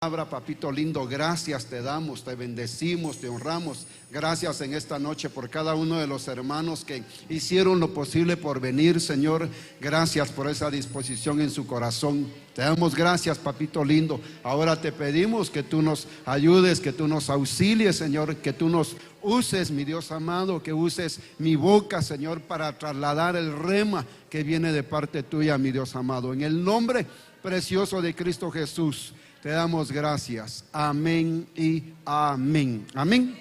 Papito lindo, gracias te damos, te bendecimos, te honramos. Gracias en esta noche por cada uno de los hermanos que hicieron lo posible por venir, Señor. Gracias por esa disposición en su corazón. Te damos gracias, Papito lindo. Ahora te pedimos que tú nos ayudes, que tú nos auxilies, Señor, que tú nos uses, mi Dios amado, que uses mi boca, Señor, para trasladar el rema que viene de parte tuya, mi Dios amado. En el nombre precioso de Cristo Jesús te damos gracias. Amén y amén. Amén.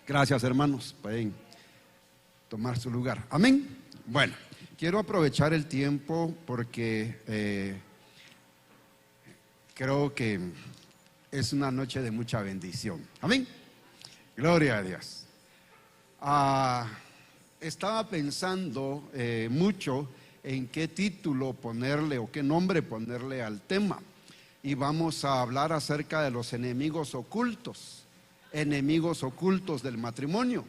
Gracias, hermanos. Pueden tomar su lugar. Amén. Bueno, quiero aprovechar el tiempo porque creo que es una noche de mucha bendición. Amén. Gloria a Dios. Estaba pensando mucho en qué título ponerle o qué nombre ponerle al tema. Y vamos a hablar acerca de los enemigos ocultos del matrimonio,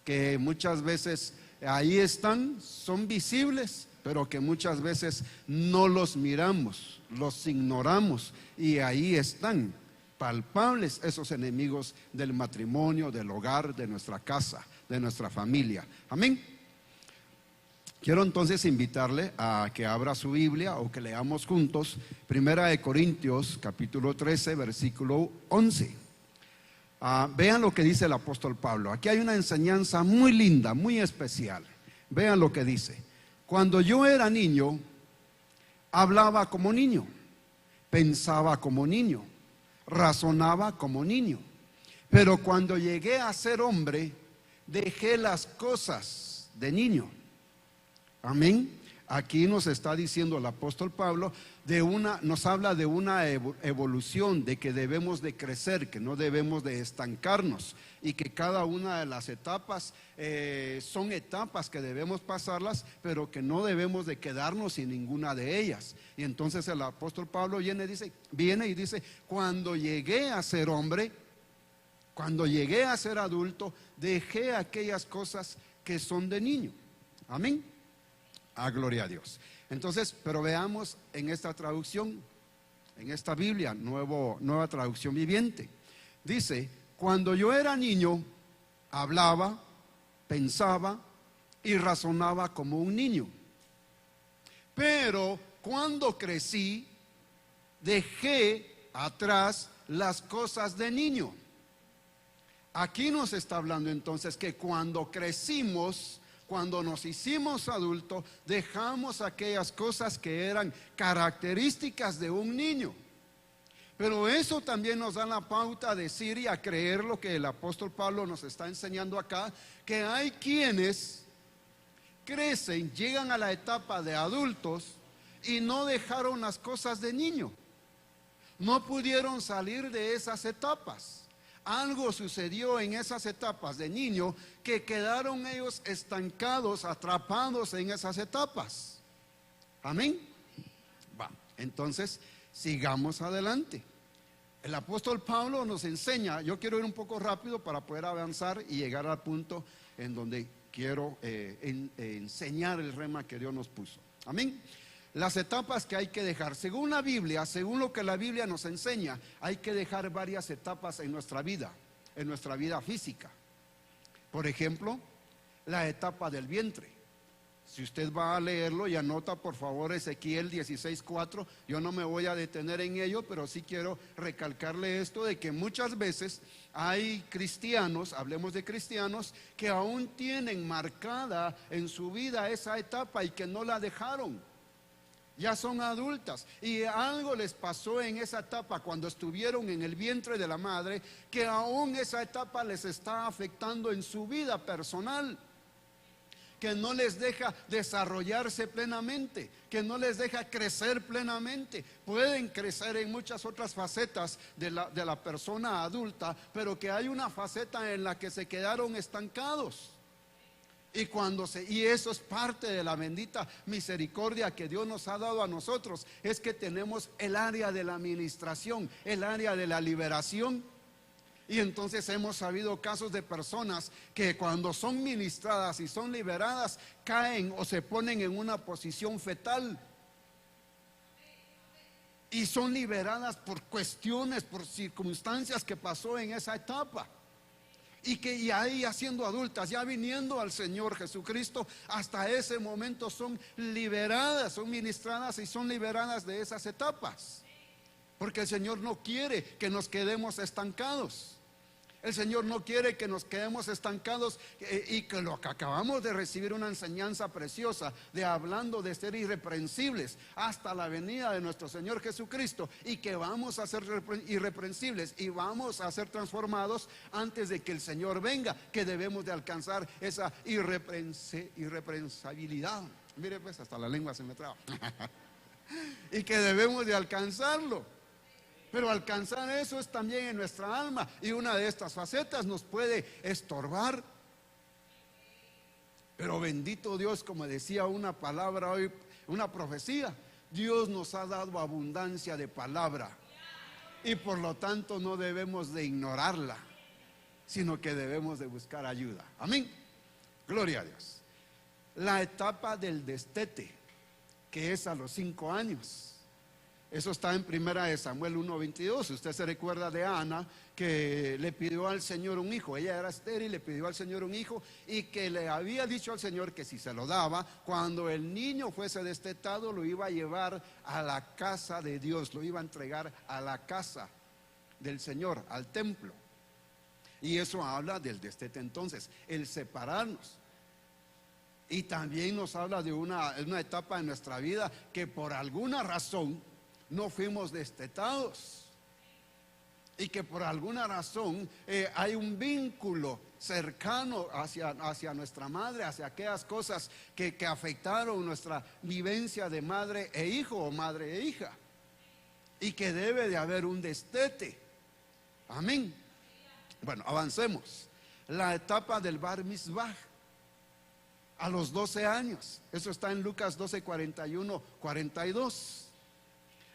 que muchas veces ahí están, son visibles, pero que muchas veces no los miramos, los ignoramos, y ahí están palpables esos enemigos del matrimonio, del hogar, de nuestra casa, de nuestra familia. Amén. Quiero entonces invitarle a que abra su Biblia o que leamos juntos Primera de Corintios capítulo 13 versículo 11. Vean lo que dice el apóstol Pablo. Aquí hay una enseñanza muy linda, muy especial. Vean lo que dice. Cuando yo era niño, hablaba como niño, pensaba como niño, razonaba como niño. Pero cuando llegué a ser hombre, dejé las cosas de niño. Amén. Aquí nos está diciendo el apóstol Pablo nos habla de una evolución, de que debemos de crecer, que no debemos de estancarnos, y que cada una de las etapas son etapas que debemos pasarlas, pero que no debemos de quedarnos sin ninguna de ellas. Y entonces el apóstol Pablo viene y dice, cuando llegué a ser hombre, cuando llegué a ser adulto, dejé aquellas cosas que son de niño. Amén. Gloria a Dios. Entonces, pero veamos en esta traducción, en esta Biblia, nueva traducción viviente. Dice, cuando yo era niño, hablaba, pensaba y razonaba como un niño. Pero cuando crecí, dejé atrás las cosas de niño. Aquí nos está hablando entonces que cuando crecimos, cuando nos hicimos adultos, dejamos aquellas cosas que eran características de un niño. Pero eso también nos da la pauta a decir y a creer lo que el apóstol Pablo nos está enseñando acá, que hay quienes crecen, llegan a la etapa de adultos y no dejaron las cosas de niño. No pudieron salir de esas etapas. Algo sucedió en esas etapas de niño que quedaron ellos estancados, atrapados en esas etapas. Amén. Entonces, sigamos adelante. El apóstol Pablo nos enseña, yo quiero ir un poco rápido para poder avanzar y llegar al punto en donde quiero enseñar el rema que Dios nos puso. Amén. Las etapas que hay que dejar, según la Biblia, según lo que la Biblia nos enseña, hay que dejar varias etapas en nuestra vida física. Por ejemplo, la etapa del vientre. Si usted va a leerlo y anota por favor Ezequiel 16:4, yo no me voy a detener en ello, pero sí quiero recalcarle esto de que muchas veces hay cristianos, hablemos de cristianos, que aún tienen marcada en su vida esa etapa y que no la dejaron. Ya son adultas y algo les pasó en esa etapa cuando estuvieron en el vientre de la madre, que aún esa etapa les está afectando en su vida personal, que no les deja desarrollarse plenamente, que no les deja crecer plenamente. Pueden crecer en muchas otras facetas de la persona adulta, pero que hay una faceta en la que se quedaron estancados. Y eso es parte de la bendita misericordia que Dios nos ha dado a nosotros, es que tenemos el área de la administración, el área de la liberación. Y entonces hemos sabido casos de personas que cuando son ministradas y son liberadas, caen o se ponen en una posición fetal. y son liberadas por cuestiones, por circunstancias que pasó en esa etapa. Y que ya ahí, siendo adultas, ya viniendo al Señor Jesucristo, hasta ese momento son liberadas, son ministradas y son liberadas de esas etapas. Porque el Señor no quiere que nos quedemos estancados. El Señor no quiere que nos quedemos estancados y que lo que acabamos de recibir una enseñanza preciosa de hablando de ser irreprensibles hasta la venida de nuestro Señor Jesucristo, y que vamos a ser irreprensibles y vamos a ser transformados antes de que el Señor venga, que debemos de alcanzar esa irreprensabilidad. Mire pues, hasta la lengua se me traba. Y que debemos de alcanzarlo. Pero alcanzar eso es también en nuestra alma, y una de estas facetas nos puede estorbar. Pero bendito Dios, como decía una palabra hoy, una profecía, Dios nos ha dado abundancia de palabra, y por lo tanto no debemos de ignorarla, sino que debemos de buscar ayuda. Amén. Gloria a Dios. La etapa del destete, que es a los 5 años. Eso está en 1 Samuel 1:22. Usted se recuerda de Ana, que le pidió al Señor un hijo. Ella era estéril, le pidió al Señor un hijo, y que le había dicho al Señor que si se lo daba, cuando el niño fuese destetado, lo iba a llevar a la casa de Dios, lo iba a entregar a la casa del Señor, al templo. Y eso habla del destete. Entonces, el separarnos. Y también nos habla de una etapa en nuestra vida que por alguna razón no fuimos destetados, y que por alguna razón hay un vínculo cercano hacia nuestra madre, hacia aquellas cosas que afectaron nuestra vivencia de madre e hijo, o madre e hija, y que debe de haber un destete. Amén. Bueno, avancemos. La etapa del Bar Mitzvah, a los 12 años. Eso está en Lucas 12:41-42.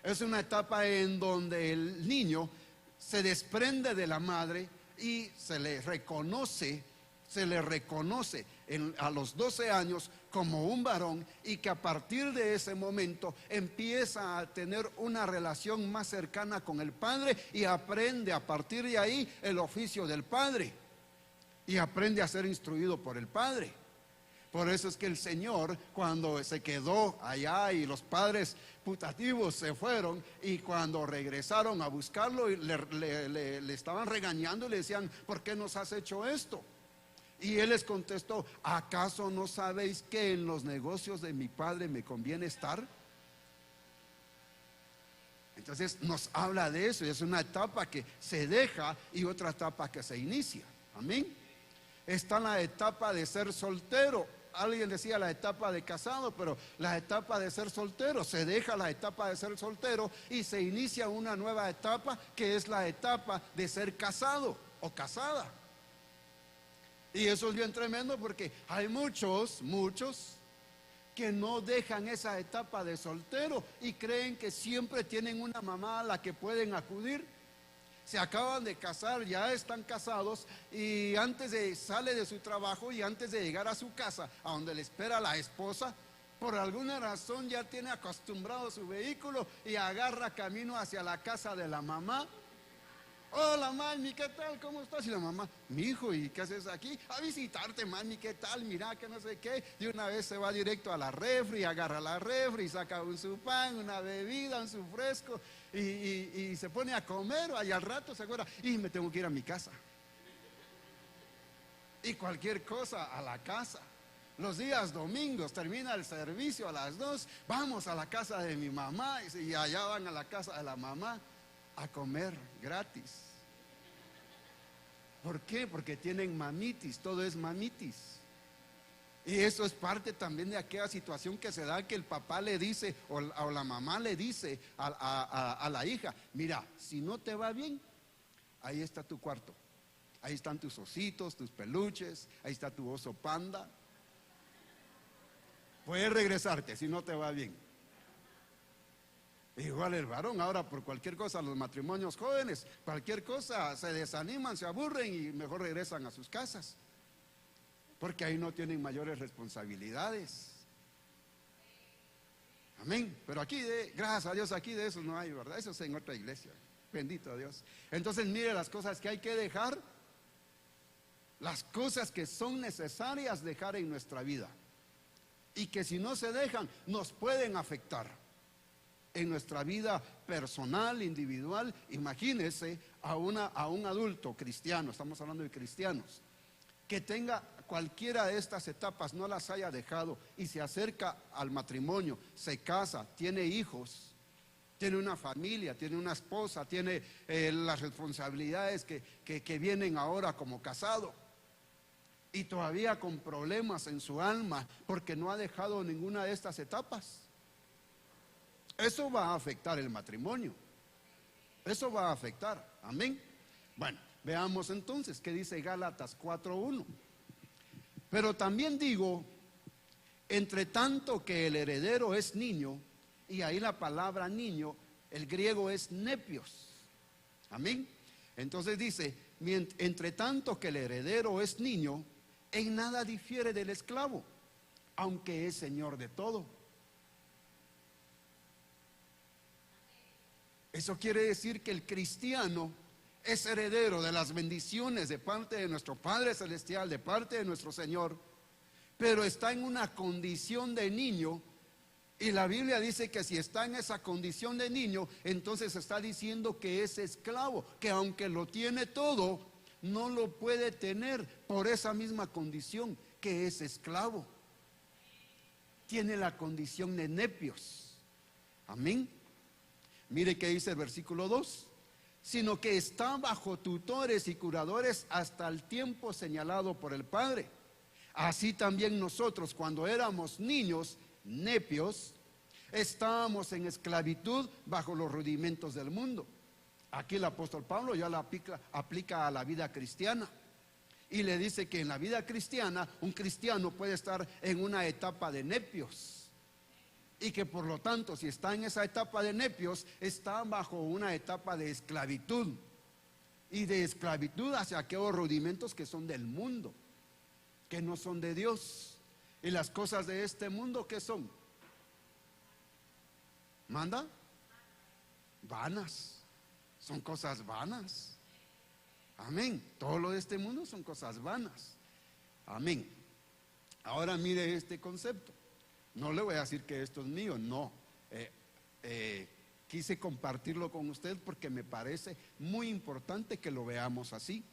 Es una etapa en donde el niño se desprende de la madre y se le reconoce a los 12 años como un varón, y que a partir de ese momento empieza a tener una relación más cercana con el padre, y aprende a partir de ahí el oficio del padre, y aprende a ser instruido por el padre. Por eso es que el Señor, cuando se quedó allá y los padres putativos se fueron, y cuando regresaron a buscarlo, le estaban regañando y le decían: ¿por qué nos has hecho esto? Y él les contestó: ¿acaso no sabéis que en los negocios de mi padre me conviene estar? Entonces nos habla de eso, y es una etapa que se deja y otra etapa que se inicia. Amén. Está la etapa de ser soltero. Alguien decía la etapa de casado, pero la etapa de ser soltero, se deja la etapa de ser soltero y se inicia una nueva etapa, que es la etapa de ser casado o casada. Y eso es bien tremendo, porque hay muchos que no dejan esa etapa de soltero y creen que siempre tienen una mamá a la que pueden acudir. Se acaban de casar, ya están casados, y sale de su trabajo, y antes de llegar a su casa, a donde le espera la esposa, por alguna razón ya tiene acostumbrado su vehículo y agarra camino hacia la casa de la mamá. Hola, mami, ¿qué tal? ¿Cómo estás? Y la mamá: mi hijo, ¿y qué haces aquí? A visitarte, mami, ¿qué tal? Mira, que no sé qué. De una vez se va directo a la refri, agarra la refri, saca su pan, una bebida, un su fresco, y se pone a comer. Y al rato se acuerda: y me tengo que ir a mi casa. Y cualquier cosa, a la casa. Los días domingos termina el servicio a las 2, vamos a la casa de mi mamá, y allá van a la casa de la mamá a comer gratis. ¿Por qué? Porque tienen mamitis, todo es mamitis. Y eso es parte también de aquella situación que se da, que el papá le dice o la mamá le dice a la hija: mira, si no te va bien, ahí está tu cuarto, ahí están tus ositos, tus peluches, ahí está tu oso panda, puedes regresarte si no te va bien. Igual el varón, ahora por cualquier cosa, los matrimonios jóvenes, cualquier cosa, se desaniman, se aburren y mejor regresan a sus casas, porque ahí no tienen mayores responsabilidades. Amén. Pero aquí, gracias a Dios, aquí de eso no hay, ¿verdad? Eso es en otra iglesia. Bendito Dios. Entonces mire las cosas que hay que dejar, las cosas que son necesarias dejar en nuestra vida y que si no se dejan nos pueden afectar en nuestra vida personal, individual. Imagínese a un adulto cristiano, estamos hablando de cristianos, que tenga cualquiera de estas etapas, no las haya dejado y se acerca al matrimonio, se casa, tiene hijos, tiene una familia, tiene una esposa, tiene las responsabilidades que vienen ahora como casado, y todavía con problemas en su alma porque no ha dejado ninguna de estas etapas. Eso va a afectar el matrimonio. Eso va a afectar. Amén. Bueno, veamos entonces qué dice Gálatas 4:1. Pero también digo, entre tanto que el heredero es niño, y ahí la palabra niño, el griego es nepios. Amén. Entonces dice, entre tanto que el heredero es niño, en nada difiere del esclavo, aunque es señor de todo. Eso quiere decir que el cristiano es heredero de las bendiciones de parte de nuestro Padre Celestial, de parte de nuestro Señor, pero está en una condición de niño. Y la Biblia dice que si está en esa condición de niño, entonces está diciendo que es esclavo, que aunque lo tiene todo, no lo puede tener por esa misma condición, que es esclavo. Tiene la condición de nepios. Amén. Mire que dice el versículo 2, sino que está bajo tutores y curadores hasta el tiempo señalado por el Padre. Así también nosotros, cuando éramos niños, nepios, estábamos en esclavitud bajo los rudimentos del mundo. Aquí el apóstol Pablo ya la aplica a la vida cristiana y le dice que en la vida cristiana un cristiano puede estar en una etapa de nepios y que por lo tanto si está en esa etapa de nepios está bajo una etapa de esclavitud, y de esclavitud hacia aquellos rudimentos que son del mundo, que no son de Dios. Y las cosas de este mundo, ¿qué son? ¿Manda? Vanas. Son cosas vanas. Amén. Todo lo de este mundo son cosas vanas. Amén. Ahora mire este concepto. No le voy a decir que esto es mío, no. Quise compartirlo con usted porque me parece muy importante que lo veamos así.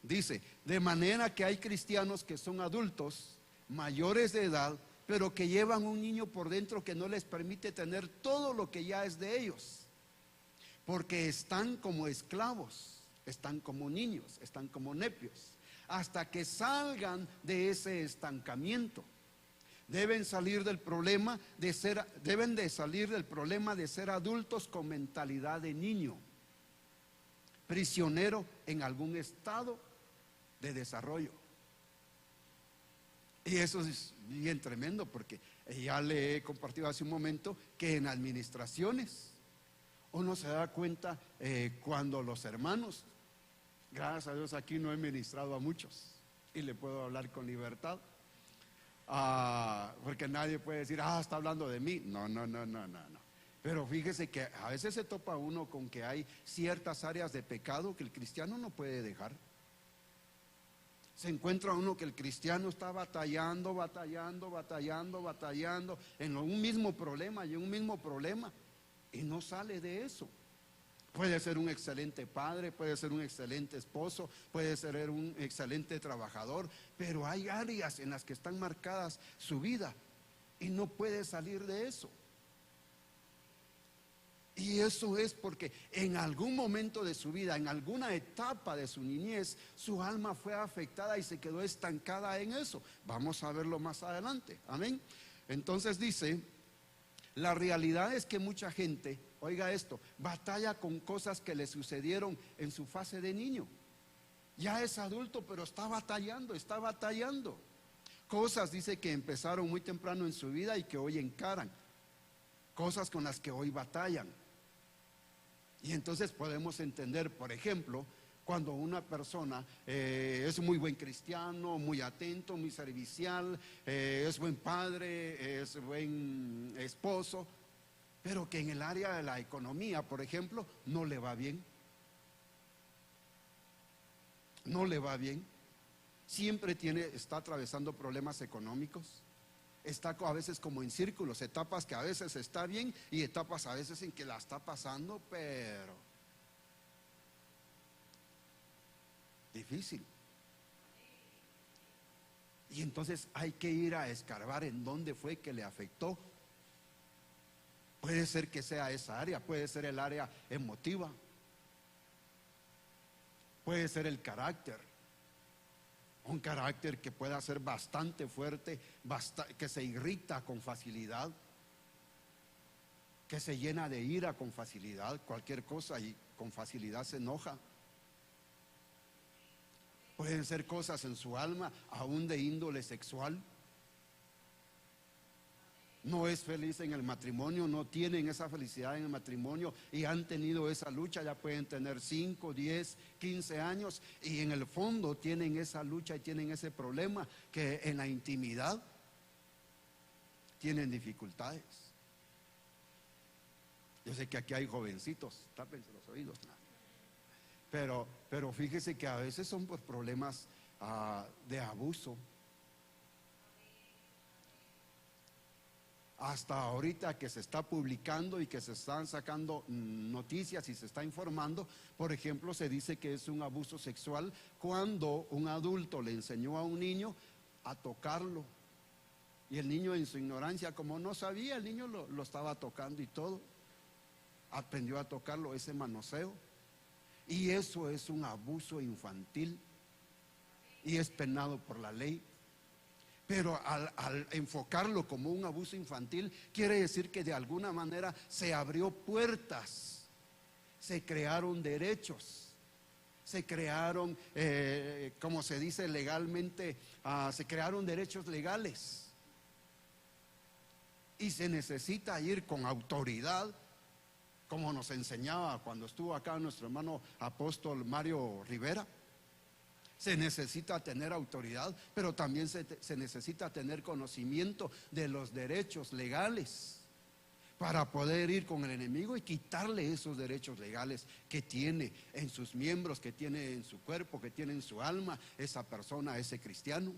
Dice, de manera que hay cristianos que son adultos, mayores de edad, pero que llevan un niño por dentro que no les permite tener todo lo que ya es de ellos. Porque están como esclavos, están como niños, están como nepios, hasta que salgan de ese estancamiento. Deben salir del problema de ser adultos con mentalidad de niño, prisionero en algún estado de desarrollo. Y eso es bien tremendo, porque ya le he compartido hace un momento que en administraciones uno se da cuenta cuando los hermanos, gracias a Dios aquí no he ministrado a muchos y le puedo hablar con libertad, porque nadie puede decir, está hablando de mí. No. Pero fíjese que a veces se topa uno con que hay ciertas áreas de pecado que el cristiano no puede dejar. Se encuentra uno que el cristiano está batallando en un mismo problema y un mismo problema, y no sale de eso. Puede ser un excelente padre, puede ser un excelente esposo, puede ser un excelente trabajador, pero hay áreas en las que están marcadas su vida y no puede salir de eso. Y eso es porque en algún momento de su vida, en alguna etapa de su niñez, su alma fue afectada y se quedó estancada en eso. Vamos a verlo más adelante. Amén. Entonces dice, la realidad es que mucha gente, oiga esto, batalla con cosas que le sucedieron en su fase de niño. Ya es adulto, pero está batallando. Cosas, dice, que empezaron muy temprano en su vida y que hoy encaran. Cosas con las que hoy batallan. Y entonces podemos entender, por ejemplo, cuando una persona es muy buen cristiano, muy atento, muy servicial, es buen padre, es buen esposo, pero que en el área de la economía, por ejemplo, no le va bien. No le va bien. Siempre está atravesando problemas económicos. Está a veces como en círculos, etapas que a veces está bien y etapas a veces en que la está pasando, pero difícil. Y entonces hay que ir a escarbar en dónde fue que le afectó. Puede ser que sea esa área, puede ser el área emotiva, puede ser el carácter. Un carácter que pueda ser bastante fuerte, que se irrita con facilidad, que se llena de ira con facilidad, cualquier cosa y con facilidad se enoja. Pueden ser cosas en su alma, aún de índole sexual. No es feliz en el matrimonio, no tienen esa felicidad en el matrimonio y han tenido esa lucha, ya pueden tener 5, 10, 15 años y en el fondo tienen esa lucha y tienen ese problema que en la intimidad tienen dificultades. Yo sé que aquí hay jovencitos, tápense los oídos, pero fíjese que a veces son por problemas de abuso. Hasta ahorita que se está publicando y que se están sacando noticias y se está informando, por ejemplo, se dice que es un abuso sexual cuando un adulto le enseñó a un niño a tocarlo. Y el niño en su ignorancia, como no sabía, el niño lo estaba tocando y todo. Aprendió a tocarlo, ese manoseo. Y eso es un abuso infantil y es penado por la ley. Pero al enfocarlo como un abuso infantil, quiere decir que de alguna manera se abrió puertas, se crearon derechos, se crearon, como se dice legalmente, se crearon derechos legales. Y se necesita ir con autoridad, como nos enseñaba cuando estuvo acá nuestro hermano apóstol Mario Rivera. Se necesita tener autoridad, pero también se necesita tener conocimiento de los derechos legales para poder ir con el enemigo y quitarle esos derechos legales que tiene en sus miembros, que tiene en su cuerpo, que tiene en su alma esa persona, ese cristiano.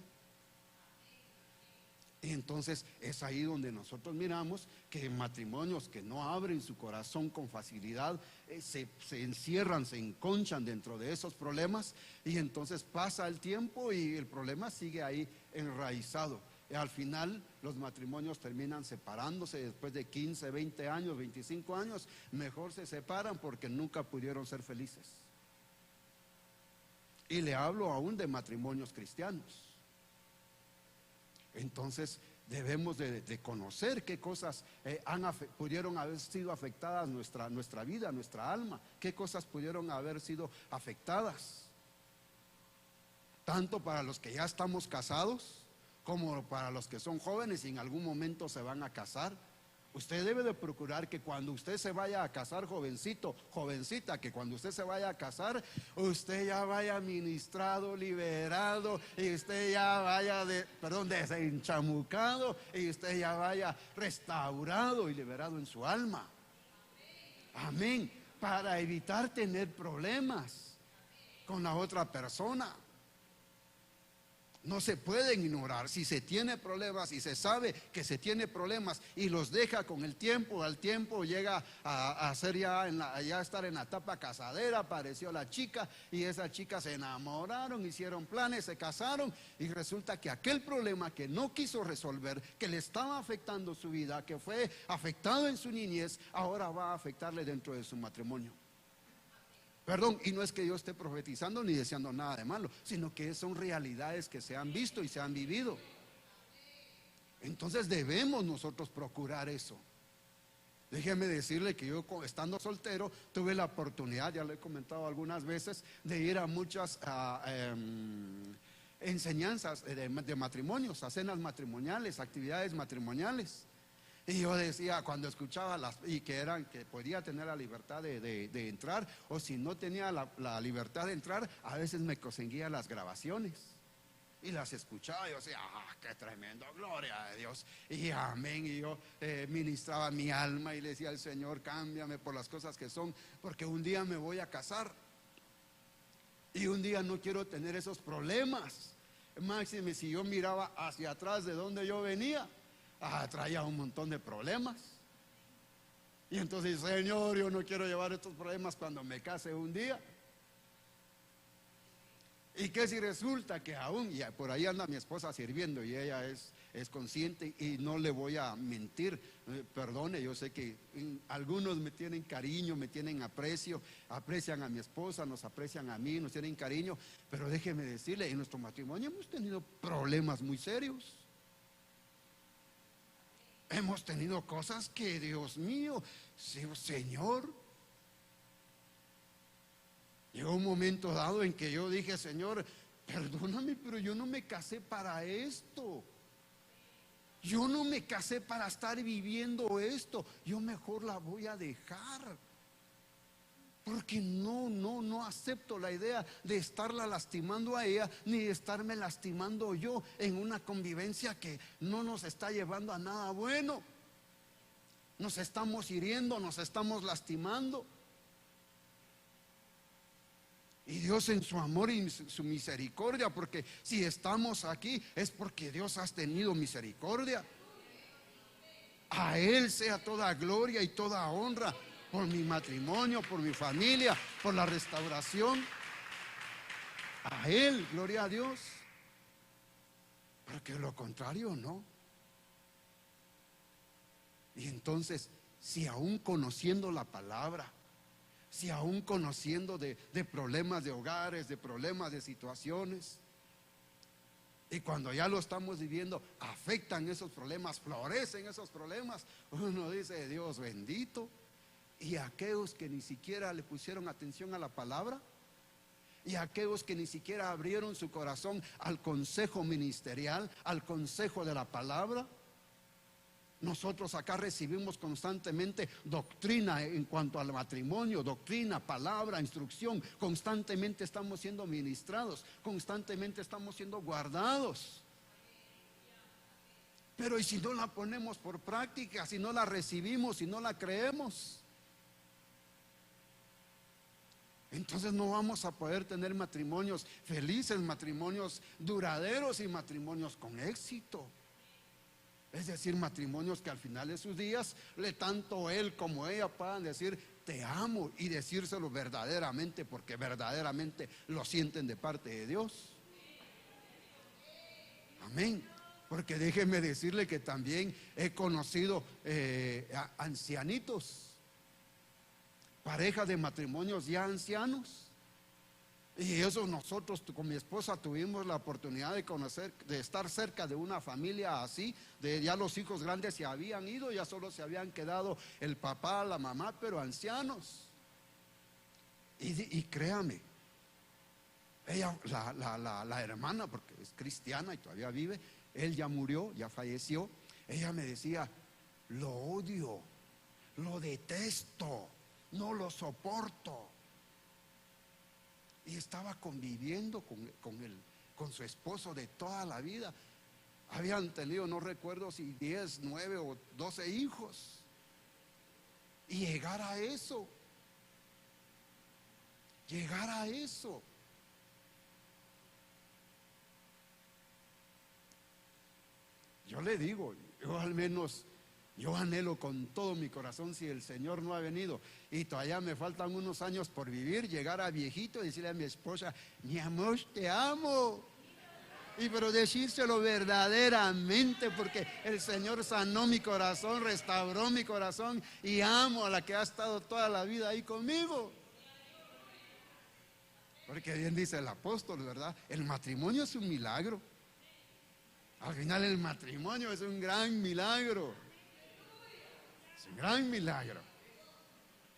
Y entonces es ahí donde nosotros miramos que matrimonios que no abren su corazón con facilidad se encierran, se enconchan dentro de esos problemas y entonces pasa el tiempo y el problema sigue ahí enraizado. Y al final los matrimonios terminan separándose después de 15, 20 años, 25 años, mejor se separan porque nunca pudieron ser felices. Y le hablo aún de matrimonios cristianos. Entonces debemos de conocer qué cosas pudieron haber sido afectadas nuestra vida, nuestra alma, qué cosas pudieron haber sido afectadas, tanto para los que ya estamos casados como para los que son jóvenes y en algún momento se van a casar. Usted debe de procurar que cuando usted se vaya a casar, jovencito, jovencita, que cuando usted se vaya a casar, usted ya vaya ministrado, liberado, y usted ya vaya desenchamucado, y usted ya vaya restaurado y liberado en su alma. Amén. Para evitar tener problemas con la otra persona. No se pueden ignorar. Si se tiene problemas y se sabe que se tiene problemas y los deja con el tiempo, al tiempo llega a ser ya estar en la etapa casadera, apareció la chica y esa chica se enamoraron, hicieron planes, se casaron y resulta que aquel problema que no quiso resolver, que le estaba afectando su vida, que fue afectado en su niñez, ahora va a afectarle dentro de su matrimonio. Perdón, y no es que yo esté profetizando ni deseando nada de malo, sino que son realidades que se han visto y se han vivido. Entonces debemos nosotros procurar eso. Déjeme decirle que yo estando soltero tuve la oportunidad, ya lo he comentado algunas veces, de ir a muchas enseñanzas de matrimonios, a cenas matrimoniales, actividades matrimoniales. Y yo decía, cuando escuchaba que podía tener la libertad de entrar, o si no tenía la libertad de entrar, a veces me conseguía las grabaciones. Y las escuchaba y yo decía, qué tremendo, gloria a Dios. Y amén. Y yo ministraba mi alma y le decía al Señor, cámbiame por las cosas que son, porque un día me voy a casar. Y un día no quiero tener esos problemas. Máxime, si yo miraba hacia atrás de donde yo venía, traía un montón de problemas. Y entonces, Señor, yo no quiero llevar estos problemas cuando me case un día. ¿Y qué si resulta que aún, y por ahí anda mi esposa sirviendo y ella es consciente y no le voy a mentir, perdone, yo sé que algunos me tienen cariño, me tienen aprecio, aprecian a mi esposa, nos aprecian a mí, nos tienen cariño, pero déjeme decirle, en nuestro matrimonio hemos tenido problemas muy serios. Hemos tenido cosas que, Dios mío, Señor. Llegó un momento dado en que yo dije, Señor, perdóname, pero yo no me casé para esto. Yo no me casé para estar viviendo esto. Yo mejor la voy a dejar. Porque no acepto la idea de estarla lastimando a ella, ni de estarme lastimando yo en una convivencia que no nos está llevando a nada bueno. Nos estamos hiriendo, nos estamos lastimando. Y Dios en su amor y su misericordia, porque si estamos aquí es porque Dios ha tenido misericordia. A Él sea toda gloria y toda honra por mi matrimonio, por mi familia, por la restauración. A Él, gloria a Dios. Porque lo contrario no. Y entonces, si aún conociendo la palabra, si aún conociendo de problemas de hogares, de problemas de situaciones, y cuando ya lo estamos viviendo, afectan esos problemas, florecen esos problemas, uno dice, Dios bendito. Y aquellos que ni siquiera le pusieron atención a la palabra, y aquellos que ni siquiera abrieron su corazón al consejo ministerial, al consejo de la palabra. Nosotros acá recibimos constantemente doctrina en cuanto al matrimonio, doctrina, palabra, instrucción. Constantemente estamos siendo ministrados, constantemente estamos siendo guardados. Pero ¿y si no la ponemos por práctica? Si no la recibimos, si no la creemos, entonces no vamos a poder tener matrimonios felices, matrimonios duraderos y matrimonios con éxito. Es decir, matrimonios que al final de sus días, tanto él como ella puedan decir, te amo, y decírselo verdaderamente, porque verdaderamente lo sienten de parte de Dios. Amén. Porque déjenme decirle que también he conocido ancianitos, parejas de matrimonios ya ancianos. Y eso nosotros con mi esposa tuvimos la oportunidad de conocer, de estar cerca de una familia así, de ya los hijos grandes se habían ido, ya solo se habían quedado el papá, la mamá, pero ancianos. Y créame, ella, la hermana, porque es cristiana y todavía vive, él ya murió, ya falleció. Ella me decía, lo odio, lo detesto, no lo soporto. Y estaba conviviendo con su esposo de toda la vida. Habían tenido, no recuerdo si 10, 9 o 12 hijos. Y llegar a eso. Llegar a eso. Yo le digo, yo al menos, yo anhelo con todo mi corazón, si el Señor no ha venido y todavía me faltan unos años por vivir, llegar a viejito y decirle a mi esposa, mi amor, te amo. Y pero decírselo verdaderamente, porque el Señor sanó mi corazón, restauró mi corazón y amo a la que ha estado toda la vida ahí conmigo. Porque bien dice el apóstol, ¿verdad? El matrimonio es un milagro. Al final el matrimonio es un gran milagro. Es un gran milagro.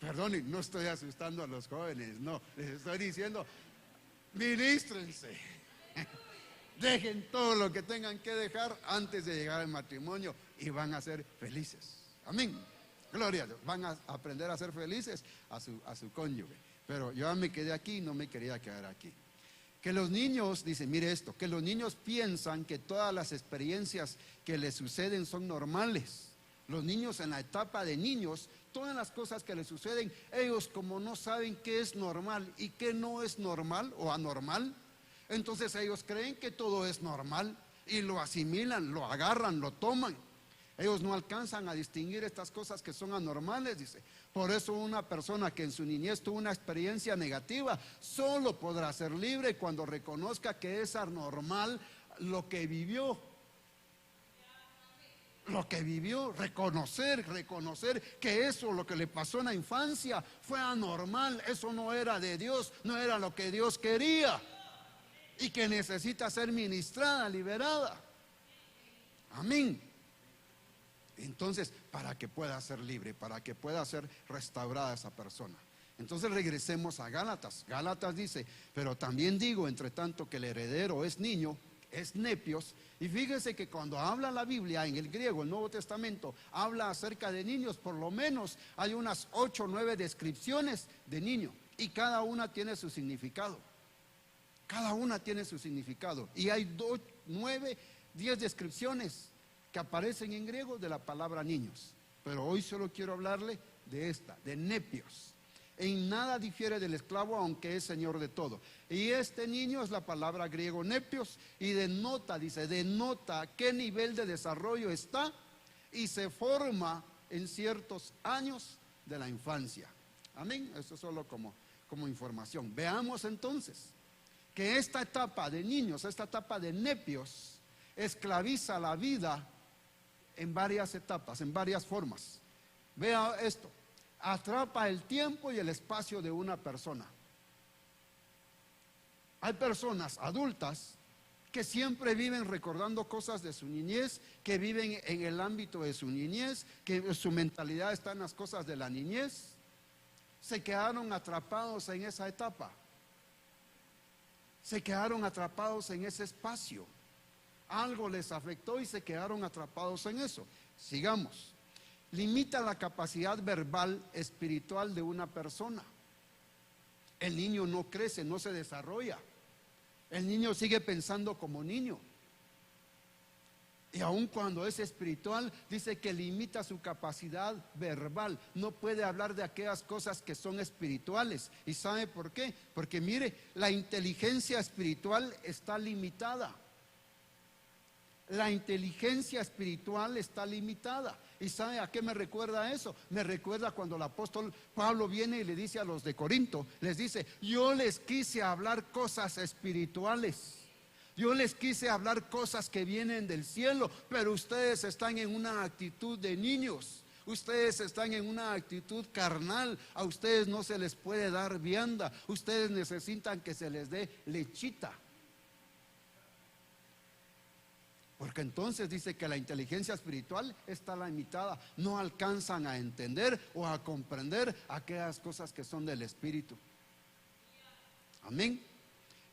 Perdón, no estoy asustando a los jóvenes, no, les estoy diciendo, ministrense. Dejen todo lo que tengan que dejar antes de llegar al matrimonio y van a ser felices. Amén. Gloria a Dios. Van a aprender a ser felices a su cónyuge. Pero yo me quedé aquí y no me quería quedar aquí. Que los niños, dice, mire esto, que los niños piensan que todas las experiencias que les suceden son normales. Los niños en la etapa de niños, todas las cosas que les suceden, ellos como no saben qué es normal y qué no es normal o anormal, entonces ellos creen que todo es normal y lo asimilan, lo agarran, lo toman. Ellos no alcanzan a distinguir estas cosas que son anormales, dice. Por eso una persona que en su niñez tuvo una experiencia negativa, solo podrá ser libre cuando reconozca que es anormal lo que vivió. Lo que vivió, reconocer que eso, lo que le pasó en la infancia, fue anormal. Eso no era de Dios, no era lo que Dios quería. Y que necesita ser ministrada, liberada. Amén. Entonces, para que pueda ser libre, para que pueda ser restaurada esa persona. Entonces regresemos a Gálatas. Gálatas dice, pero también digo, entre tanto que el heredero es niño, es nepios. Y fíjense que cuando habla la Biblia en el griego, el Nuevo Testamento, habla acerca de niños, por lo menos hay unas 8 o 9 descripciones de niño. Y cada una tiene su significado. Cada una tiene su significado. Y hay 9, 10 descripciones que aparecen en griego de la palabra niños. Pero hoy solo quiero hablarle de esta, de nepios. En nada difiere del esclavo, aunque es señor de todo. Y este niño es la palabra griego nepios, y denota, dice, denota qué nivel de desarrollo está y se forma en ciertos años de la infancia. Amén. Eso solo como información. Veamos entonces que esta etapa de niños, esta etapa de nepios, esclaviza la vida en varias etapas, en varias formas. Vea esto, atrapa el tiempo y el espacio de una persona. Hay personas adultas que siempre viven recordando cosas de su niñez, que viven en el ámbito de su niñez, que su mentalidad está en las cosas de la niñez. Se quedaron atrapados en esa etapa. Se quedaron atrapados en ese espacio. Algo les afectó y se quedaron atrapados en eso. Sigamos. Limita la capacidad verbal, espiritual de una persona. El niño no crece, no se desarrolla. El niño sigue pensando como niño. Y aun cuando es espiritual, dice que limita su capacidad verbal. No puede hablar de aquellas cosas que son espirituales. ¿Y sabe por qué? Porque mire, la inteligencia espiritual está limitada. La inteligencia espiritual está limitada. ¿Y sabe a qué me recuerda eso? Me recuerda cuando el apóstol Pablo viene y le dice a los de Corinto, les dice, yo les quise hablar cosas espirituales. Yo les quise hablar cosas que vienen del cielo, pero ustedes están en una actitud de niños. Ustedes están en una actitud carnal. A ustedes no se les puede dar vianda. Ustedes necesitan que se les dé lechita. Porque entonces dice que la inteligencia espiritual está limitada. No alcanzan a entender o a comprender aquellas cosas que son del espíritu. Amén.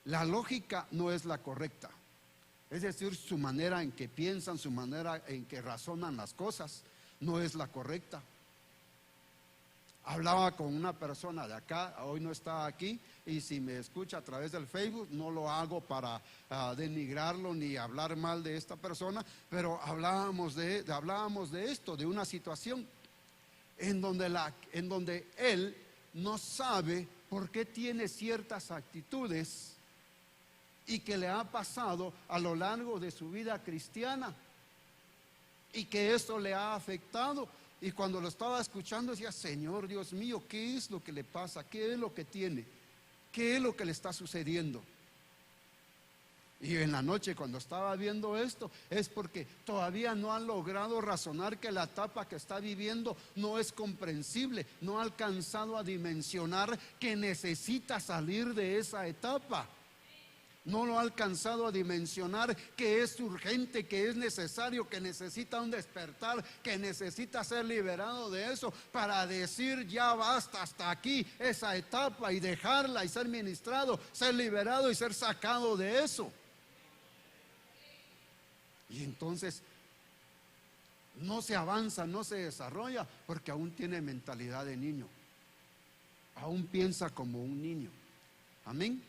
La lógica no es la correcta. Es decir, su manera en que piensan, su manera en que razonan las cosas, no es la correcta. Hablaba con una persona de acá, hoy no está aquí, y si me escucha a través del Facebook, no lo hago para denigrarlo ni hablar mal de esta persona, pero hablábamos de esto, de una situación en donde él no sabe por qué tiene ciertas actitudes y que le ha pasado a lo largo de su vida cristiana y que esto le ha afectado. Y cuando lo estaba escuchando decía, Señor Dios mío, ¿qué es lo que le pasa? ¿Qué es lo que tiene? ¿Qué es lo que le está sucediendo? Y en la noche cuando estaba viendo esto es porque todavía no ha logrado razonar que la etapa que está viviendo no es comprensible. No ha alcanzado a dimensionar que necesita salir de esa etapa. No lo ha alcanzado a dimensionar que es urgente, que es necesario, que necesita un despertar, que necesita ser liberado de eso para decir ya basta, hasta aquí esa etapa y dejarla y ser ministrado, ser liberado y ser sacado de eso. Y entonces no se avanza, no se desarrolla porque aún tiene mentalidad de niño, aún piensa como un niño. Amén.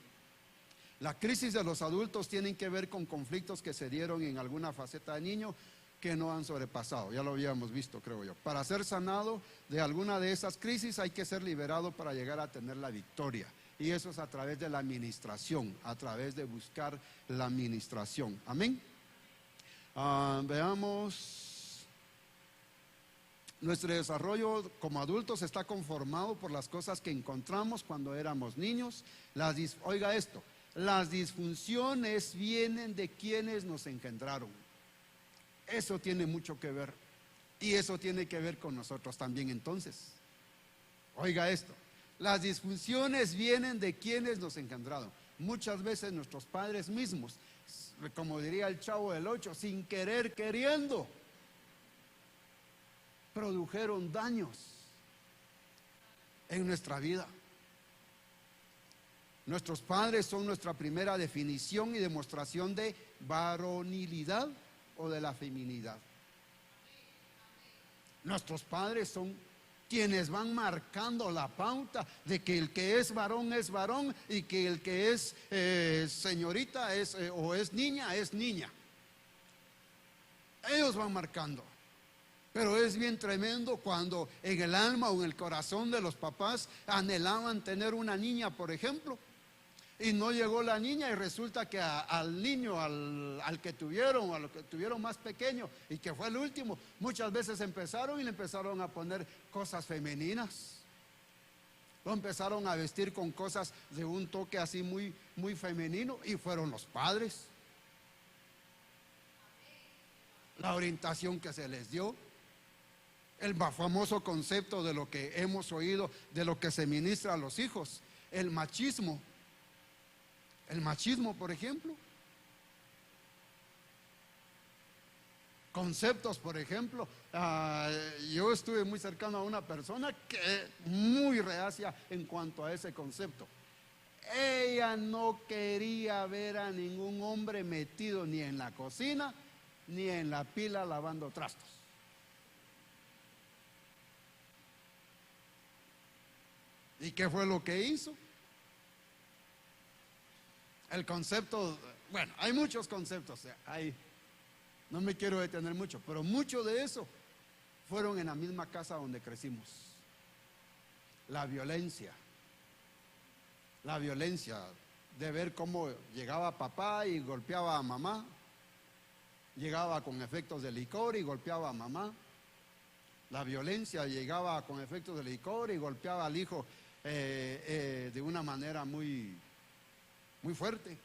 La crisis de los adultos tienen que ver con conflictos que se dieron en alguna faceta de niño que no han sobrepasado. Ya lo habíamos visto, creo yo. Para ser sanado de alguna de esas crisis hay que ser liberado para llegar a tener la victoria. Y eso es a través de la administración, a través de buscar la administración. Amén. Veamos. Nuestro desarrollo como adultos está conformado por las cosas que encontramos cuando éramos niños. Oiga esto, las disfunciones vienen de quienes nos engendraron. Eso tiene mucho que ver. Y eso tiene que ver con nosotros también entonces. Oiga esto, las disfunciones vienen de quienes nos engendraron. Muchas veces nuestros padres mismos, como diría el Chavo del Ocho, sin querer queriendo, produjeron daños en nuestra vida. Nuestros padres son nuestra primera definición y demostración de varonilidad o de la feminidad. Nuestros padres son quienes van marcando la pauta de que el que es varón y que el que es señorita o es niña. Ellos van marcando. Pero es bien tremendo cuando en el alma o en el corazón de los papás anhelaban tener una niña, por ejemplo, y no llegó la niña y resulta que al niño, al que tuvieron, o a lo que tuvieron más pequeño y que fue el último, muchas veces le empezaron a poner cosas femeninas. Lo empezaron a vestir con cosas de un toque así muy, muy femenino y fueron los padres. La orientación que se les dio. El famoso concepto de lo que hemos oído, de lo que se ministra a los hijos, el machismo, por ejemplo. Conceptos, por ejemplo, yo estuve muy cercano a una persona que muy reacia en cuanto a ese concepto. Ella no quería ver a ningún hombre metido ni en la cocina ni en la pila lavando trastos. ¿Y qué fue lo que hizo? El concepto, bueno, hay muchos conceptos, no me quiero detener mucho, pero mucho de eso fueron en la misma casa donde crecimos. La violencia de ver cómo llegaba papá y golpeaba a mamá, llegaba con efectos de licor y golpeaba a mamá. La violencia llegaba con efectos de licor y golpeaba al hijo de una manera muy, muy fuerte.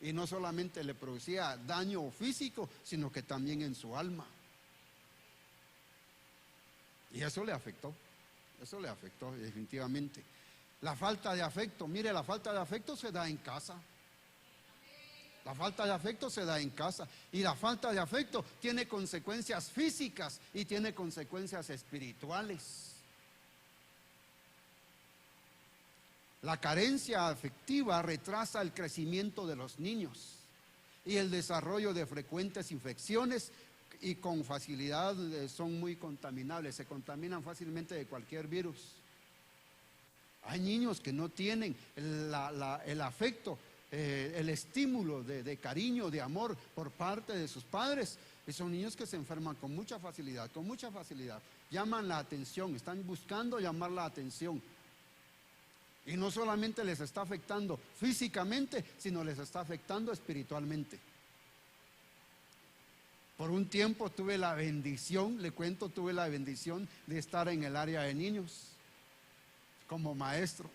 Y no solamente le producía daño físico, sino que también en su alma. Y eso le afectó definitivamente. La falta de afecto, mire, la falta de afecto se da en casa. La falta de afecto se da en casa. Y la falta de afecto tiene consecuencias físicas y tiene consecuencias espirituales. La carencia afectiva retrasa el crecimiento de los niños y el desarrollo de frecuentes infecciones y con facilidad son muy contaminables, se contaminan fácilmente de cualquier virus. Hay niños que no tienen el afecto, el estímulo de cariño, de amor por parte de sus padres. Y son niños que se enferman con mucha facilidad. Llaman la atención, están buscando llamar la atención. Y no solamente les está afectando físicamente, sino les está afectando espiritualmente. Por un tiempo tuve la bendición de estar en el área de niños como maestro.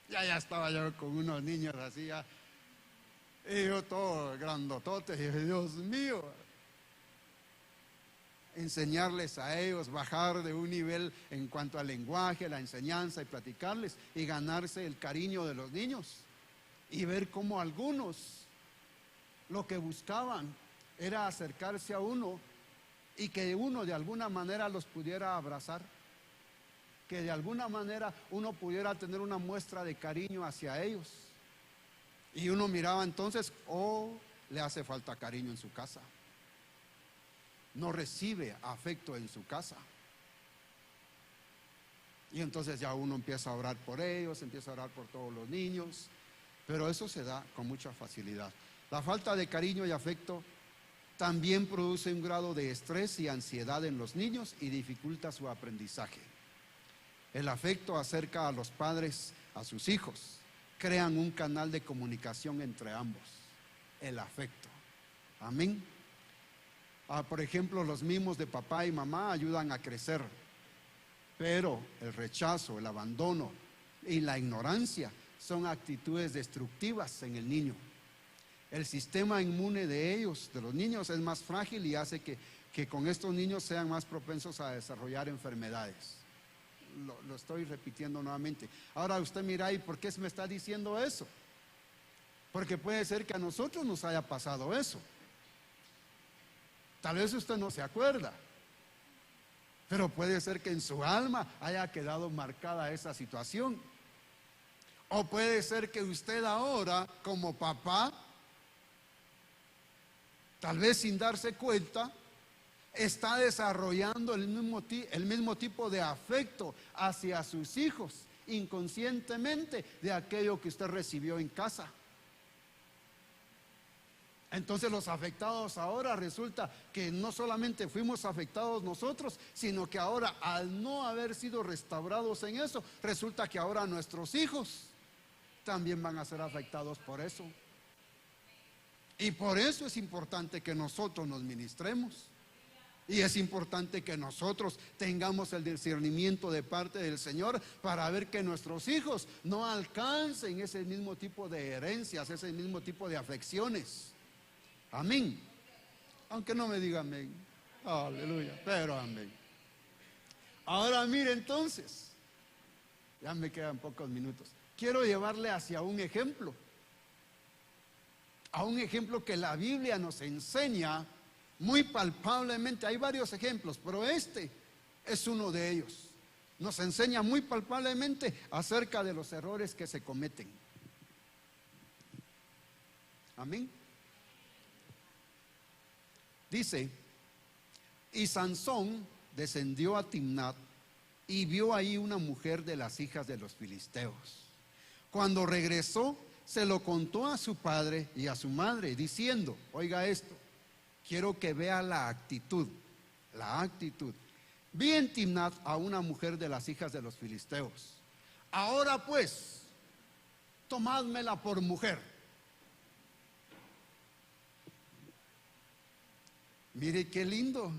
Ya estaba yo con unos niños así, y yo todo grandotote, y dije, Dios mío, enseñarles a ellos, bajar de un nivel en cuanto al lenguaje, la enseñanza y platicarles y ganarse el cariño de los niños y ver cómo algunos lo que buscaban era acercarse a uno y que uno de alguna manera los pudiera abrazar, que de alguna manera uno pudiera tener una muestra de cariño hacia ellos. Y uno miraba entonces, le hace falta cariño en su casa. No recibe afecto en su casa. Y entonces ya uno empieza a orar por ellos, empieza a orar por todos los niños. pero eso se da con mucha facilidad. La falta de cariño y afecto también produce un grado de estrés y ansiedad en los niños y dificulta su aprendizaje. El afecto acerca a los padres a sus hijos, crean un canal de comunicación entre ambos, el afecto. Amén. Por ejemplo, los mimos de papá y mamá ayudan a crecer, pero el rechazo, el abandono y la ignorancia son actitudes destructivas en el niño. El sistema inmune de ellos, de los niños, es más frágil y hace que con estos niños sean más propensos a desarrollar enfermedades. Lo estoy repitiendo nuevamente. Ahora usted mira, ¿y por qué me está diciendo eso? Porque puede ser que a nosotros nos haya pasado eso. Tal vez usted no se acuerda, pero puede ser que en su alma haya quedado marcada esa situación. O puede ser que usted ahora, como papá, tal vez sin darse cuenta, está desarrollando el mismo tipo de afecto hacia sus hijos, inconscientemente, de aquello que usted recibió en casa. Entonces los afectados ahora resulta que no solamente fuimos afectados nosotros, sino que ahora, al no haber sido restaurados en eso, resulta que ahora nuestros hijos también van a ser afectados por eso. Y por eso es importante que nosotros nos ministremos. Y es importante que nosotros tengamos el discernimiento de parte del Señor para ver que nuestros hijos no alcancen ese mismo tipo de herencias, ese mismo tipo de afecciones. Amén. Aunque no me diga amén. Aleluya. Pero amén. Ahora mire entonces. Ya me quedan pocos minutos. Quiero llevarle hacia un ejemplo. A un ejemplo que la Biblia nos enseña muy palpablemente. Hay varios ejemplos, pero este es uno de ellos. Nos enseña muy palpablemente acerca de los errores que se cometen. Amén. Dice, y Sansón descendió a Timnat y vio ahí una mujer de las hijas de los filisteos. Cuando regresó, se lo contó a su padre y a su madre, diciendo, oiga esto, quiero que vea la actitud. Vi en Timnat a una mujer de las hijas de los filisteos. Ahora pues, tomádmela por mujer. Mire qué lindo.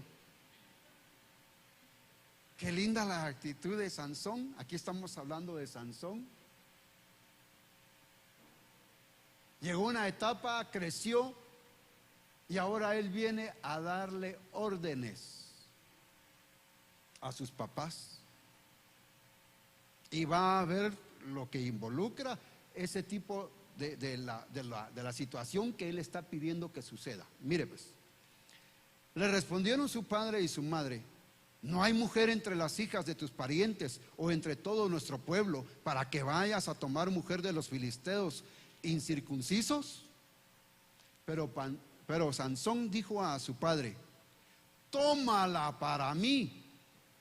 Qué linda la actitud de Sansón. Aquí estamos hablando de Sansón. Llegó una etapa, creció y ahora él viene a darle órdenes a sus papás. Y va a ver lo que involucra ese tipo de la situación que él está pidiendo que suceda. Mire pues. Le respondieron su padre y su madre, no hay mujer entre las hijas de tus parientes o entre todo nuestro pueblo para que vayas a tomar mujer de los filisteos incircuncisos. Pero Sansón dijo a su padre, tómala para mí,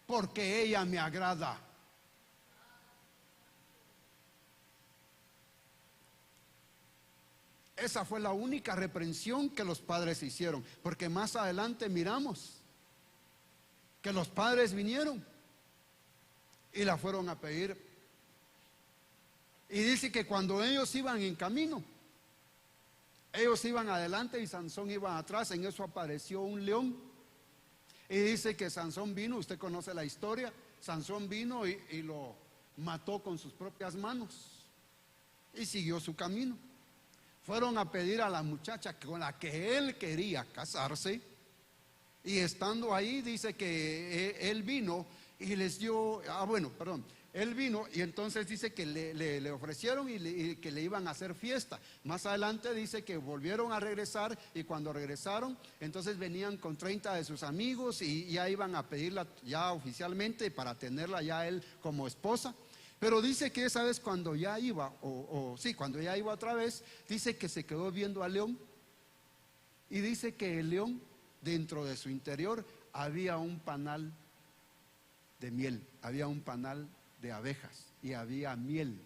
porque ella me agrada. Esa fue la única reprensión que los padres hicieron, porque más adelante miramos que los padres vinieron y la fueron a pedir. Y dice que cuando ellos iban en camino, ellos iban adelante y Sansón iba atrás. En eso apareció un león y dice que Sansón vino, usted conoce la historia, Sansón vino y lo mató con sus propias manos y siguió su camino. Fueron a pedir a la muchacha con la que él quería casarse, y estando ahí dice que él vino y les dio, él vino y entonces dice que le ofrecieron y que le iban a hacer fiesta. Más adelante dice que volvieron a regresar, y cuando regresaron entonces venían con 30 de sus amigos y ya iban a pedirla ya oficialmente para tenerla ya él como esposa. Pero dice que esa vez cuando ya iba, cuando ya iba otra vez, dice que se quedó viendo al león. Y dice que el león, dentro de su interior, había un panal de miel, había un panal de abejas y había miel.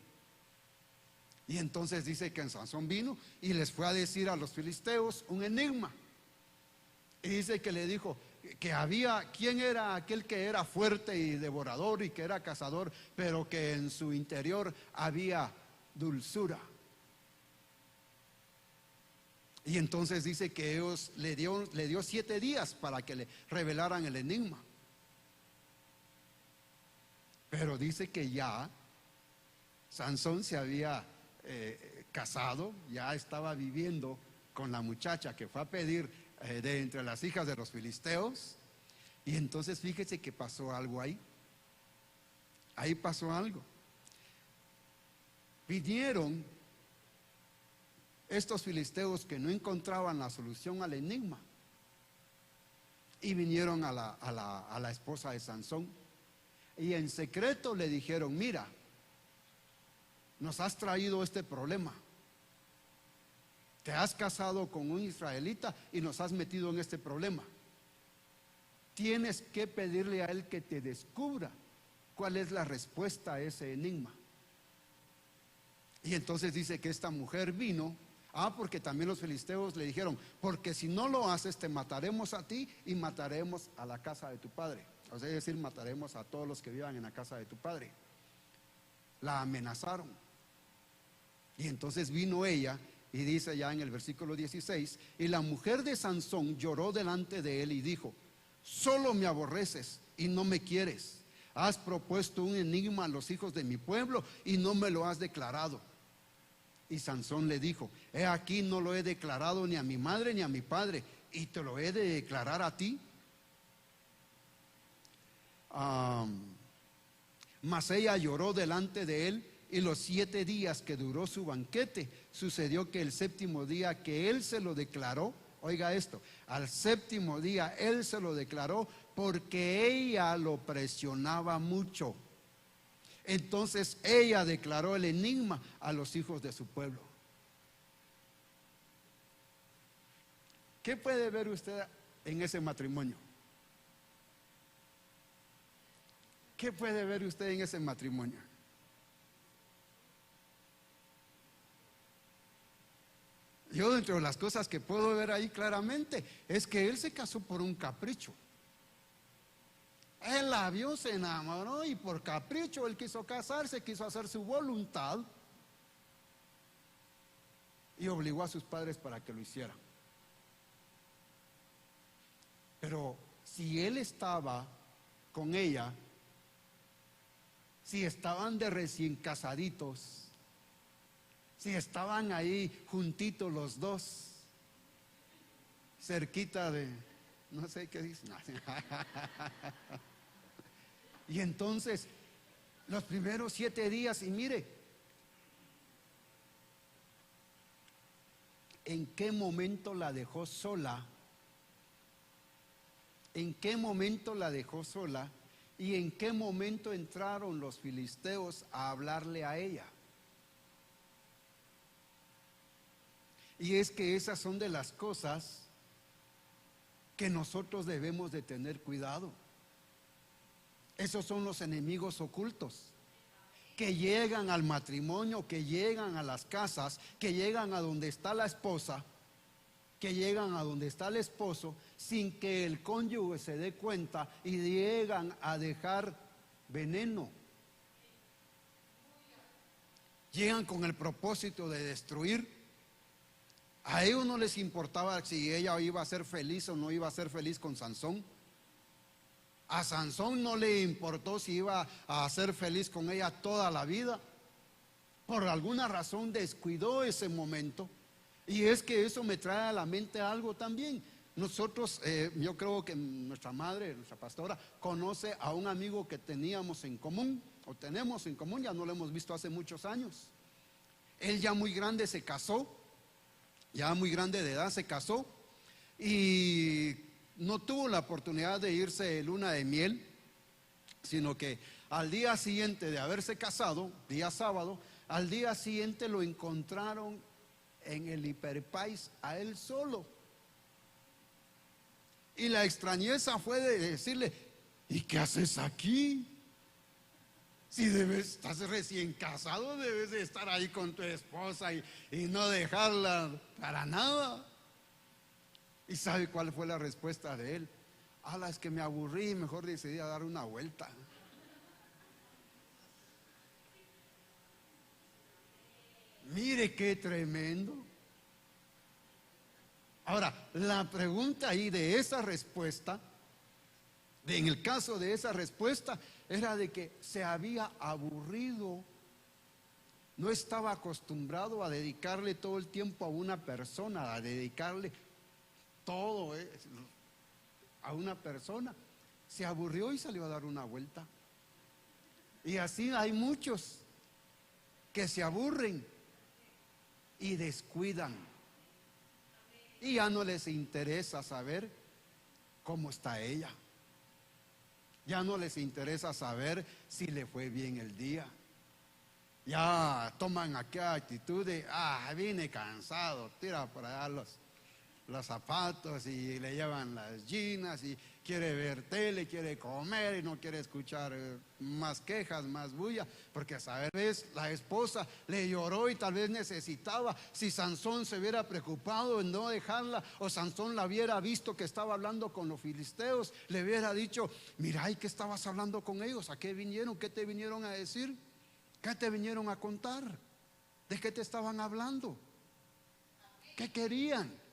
Y entonces dice que Sansón vino y les fue a decir a los filisteos un enigma. Y dice que le dijo que había, ¿quién era aquel que era fuerte y devorador y que era cazador, pero que en su interior había dulzura? Y entonces dice que Dios le dio 7 días para que le revelaran el enigma. Pero dice que ya Sansón se había casado, ya estaba viviendo con la muchacha que fue a pedir de entre las hijas de los filisteos. Y entonces fíjese que pasó algo ahí. Ahí pasó algo. Vinieron estos filisteos que no encontraban la solución al enigma y vinieron a la esposa de Sansón y en secreto le dijeron: mira, nos has traído este problema, te has casado con un israelita y nos has metido en este problema. Tienes que pedirle a él que te descubra cuál es la respuesta a ese enigma. Y entonces dice que esta mujer vino. Porque también los filisteos le dijeron: porque si no lo haces, te mataremos a ti y mataremos a la casa de tu padre. O sea, es decir, mataremos a todos los que vivan en la casa de tu padre. La amenazaron. Y entonces vino ella y dice ya en el versículo 16: y la mujer de Sansón lloró delante de él y dijo: solo me aborreces y no me quieres. Has propuesto un enigma a los hijos de mi pueblo y no me lo has declarado. Y Sansón le dijo: he aquí, no lo he declarado ni a mi madre ni a mi padre, y te lo he de declarar a ti. Mas ella lloró delante de él, y los 7 días que duró su banquete, sucedió que el 7º día que él se lo declaró, oiga esto, al 7º día él se lo declaró porque ella lo presionaba mucho. Entonces ella declaró el enigma a los hijos de su pueblo. ¿Qué puede ver usted en ese matrimonio? ¿Qué puede ver usted en ese matrimonio? Yo, dentro de las cosas que puedo ver ahí claramente, es que él se casó por un capricho. Él la vio, se enamoró y por capricho él quiso casarse, quiso hacer su voluntad y obligó a sus padres para que lo hicieran. Pero si él estaba con ella, si estaban de recién casaditos, si estaban ahí juntitos los dos, cerquita de, no sé qué dice. Y entonces, los primeros 7 días, y mire, ¿en qué momento la dejó sola? ¿En qué momento la dejó sola? ¿Y en qué momento entraron los filisteos a hablarle a ella? Y es que esas son de las cosas que nosotros debemos de tener cuidado. Esos son los enemigos ocultos que llegan al matrimonio, que llegan a las casas, que llegan a donde está la esposa, que llegan a donde está el esposo, sin que el cónyuge se dé cuenta, y llegan a dejar veneno. Llegan con el propósito de destruir. A ellos no les importaba si ella iba a ser feliz o no iba a ser feliz con Sansón. A Sansón no le importó si iba a ser feliz con ella toda la vida. Por alguna razón descuidó ese momento. Y es que eso me trae a la mente algo también. Nosotros, yo creo que nuestra madre, nuestra pastora, conoce a un amigo que teníamos en común, o tenemos en común, ya no lo hemos visto hace muchos años. Él ya muy grande se casó, ya muy grande de edad se casó, y no tuvo la oportunidad de irse de luna de miel, sino que al día siguiente de haberse casado, día sábado, al día siguiente lo encontraron en el Hiperpais a él solo. Y la extrañeza fue de decirle: ¿y qué haces aquí? Si estás recién casado, debes de estar ahí con tu esposa y no dejarla para nada. ¿Y sabe cuál fue la respuesta de él? Ala, es que me aburrí y mejor decidí a dar una vuelta. Mire qué tremendo. Ahora, la pregunta ahí de esa respuesta, en el caso de esa respuesta, era de que se había aburrido. No estaba acostumbrado a dedicarle todo el tiempo a una persona, a dedicarle todo a una persona. Se aburrió y salió a dar una vuelta. Y así hay muchos que se aburren y descuidan. Y ya no les interesa saber cómo está ella. Ya no les interesa saber si le fue bien el día. Ya toman aquella actitud de, vine cansado, tira por allá los zapatos y le llevan las ginas y quiere ver tele, quiere comer y no quiere escuchar más quejas, más bulla, porque a vez la esposa le lloró y tal vez necesitaba. Si Sansón se hubiera preocupado en no dejarla, o Sansón la hubiera visto que estaba hablando con los filisteos, le hubiera dicho, mira, ¿y qué estabas hablando con ellos? ¿A qué vinieron? ¿Qué te vinieron a decir? ¿Qué te vinieron a contar? ¿De qué te estaban hablando? ¿Qué querían?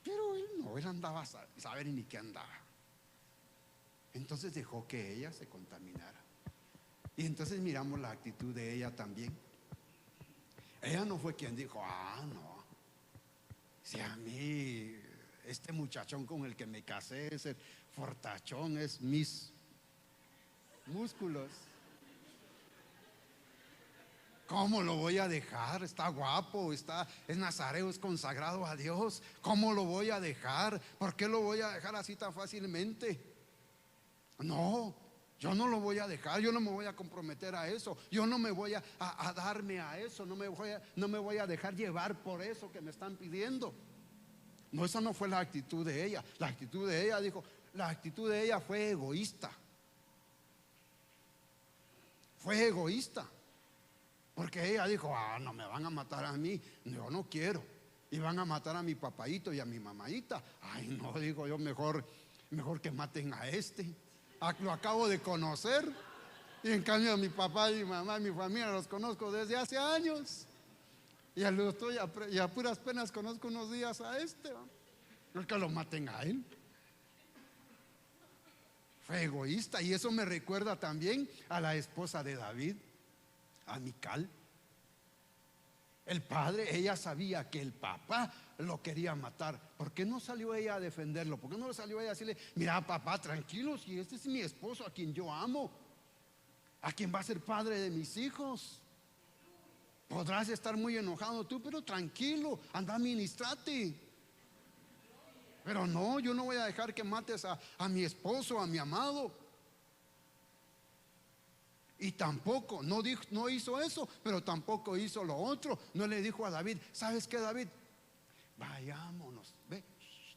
Pero él andaba a saber ni qué andaba. Entonces dejó que ella se contaminara. Y entonces miramos la actitud de ella también. Ella no fue quien dijo, no, si a mí este muchachón con el que me casé, ese fortachón, es mis músculos, ¿cómo lo voy a dejar? Está guapo, es nazareo, es consagrado a Dios. ¿Cómo lo voy a dejar? ¿Por qué lo voy a dejar así tan fácilmente? No, yo no lo voy a dejar, yo no me voy a comprometer a eso, yo no me voy a darme a eso, no me voy a dejar llevar por eso que me están pidiendo. No, esa no fue la actitud de ella. La actitud de ella, la actitud de ella fue egoísta. Fue egoísta. Porque ella dijo, no me van a matar a mí, yo no quiero. Y van a matar a mi papaito y a mi mamadita. Ay, no, digo yo, mejor que maten a este. Lo acabo de conocer. Y en cambio a mi papá y mi mamá y mi familia los conozco desde hace años. Y a puras penas conozco unos días a este. No es que lo maten a él. Fue egoísta. Y eso me recuerda también a la esposa de David, a Mical. El padre, ella sabía que el papá lo quería matar. ¿Por qué no salió ella a defenderlo? ¿Por qué no salió ella a decirle, mira papá, tranquilo, si este es mi esposo a quien yo amo, a quien va a ser padre de mis hijos? Podrás estar muy enojado tú, pero tranquilo, anda, ministrate. Pero no, yo no voy a dejar que mates a mi esposo, a mi amado. Y tampoco, no hizo eso, pero tampoco hizo lo otro. No le dijo a David, ¿sabes qué, David? Vayámonos, ve,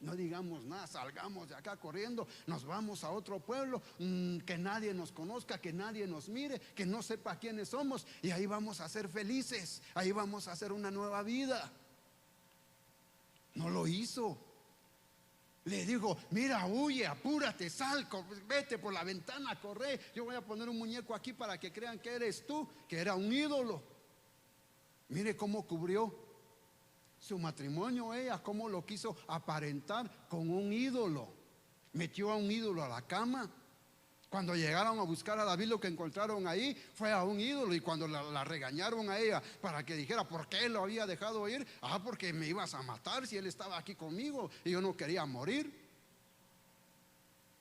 no digamos nada, salgamos de acá corriendo, nos vamos a otro pueblo, que nadie nos conozca, que nadie nos mire, que no sepa quiénes somos, y ahí vamos a ser felices, ahí vamos a hacer una nueva vida. No lo hizo. Le dijo, mira, huye, apúrate, sal, vete por la ventana, corre. Yo voy a poner un muñeco aquí para que crean que eres tú, que era un ídolo. Mire cómo cubrió su matrimonio ella, cómo lo quiso aparentar con un ídolo. Metió a un ídolo a la cama. Cuando llegaron a buscar a David, lo que encontraron ahí fue a un ídolo. Y cuando la regañaron a ella para que dijera por qué lo había dejado ir, porque me ibas a matar si él estaba aquí conmigo y yo no quería morir.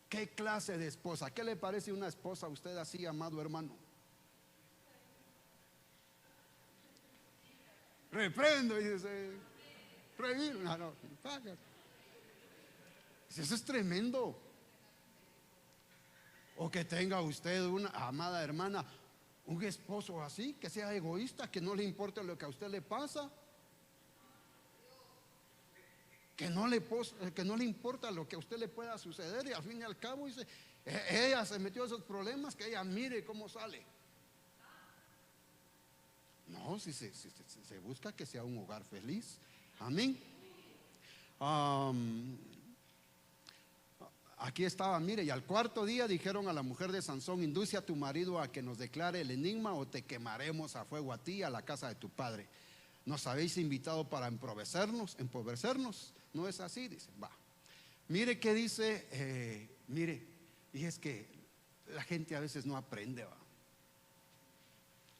¿Qué clase de esposa? ¿Qué le parece una esposa a usted así, amado hermano? Reprendo y dice, no, eso es tremendo. O que tenga usted una amada hermana, un esposo así, que sea egoísta, que no le importe lo que a usted le pasa, que no le importa lo que a usted le pueda suceder, y al fin y al cabo dice, Ella se metió a esos problemas, que ella mire cómo sale. No, si se busca que sea un hogar feliz. Amén. Aquí estaba, mire, y al cuarto día dijeron a la mujer de Sansón: induce a tu marido a que nos declare el enigma, o te quemaremos a fuego a ti y a la casa de tu padre. Nos habéis invitado para empobrecernos. No es así, dice. Va. Mire qué dice, mire, y es que la gente a veces no aprende, va.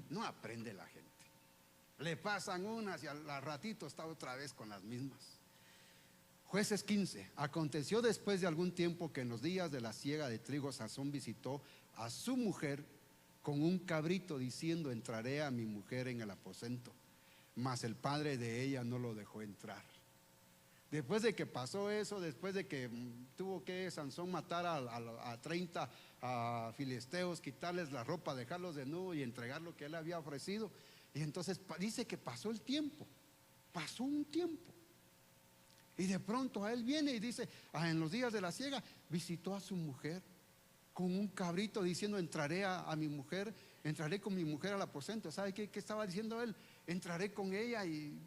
No aprende la gente. Le pasan unas y al ratito está otra vez con las mismas. Jueces 15. Aconteció después de algún tiempo que en los días de la siega de trigo, Sansón visitó a su mujer con un cabrito, diciendo: entraré a mi mujer en el aposento. Mas el padre de ella no lo dejó entrar. Después de que pasó eso, después de que tuvo que Sansón matar a 30 filisteos, quitarles la ropa, dejarlos desnudos y entregar lo que él había ofrecido. Y entonces dice que pasó el tiempo, pasó un tiempo. Y de pronto a él viene y dice, en los días de la siega, visitó a su mujer con un cabrito, diciendo: entraré a mi mujer, entraré con mi mujer al aposento. ¿Sabe qué estaba diciendo él? Entraré con ella y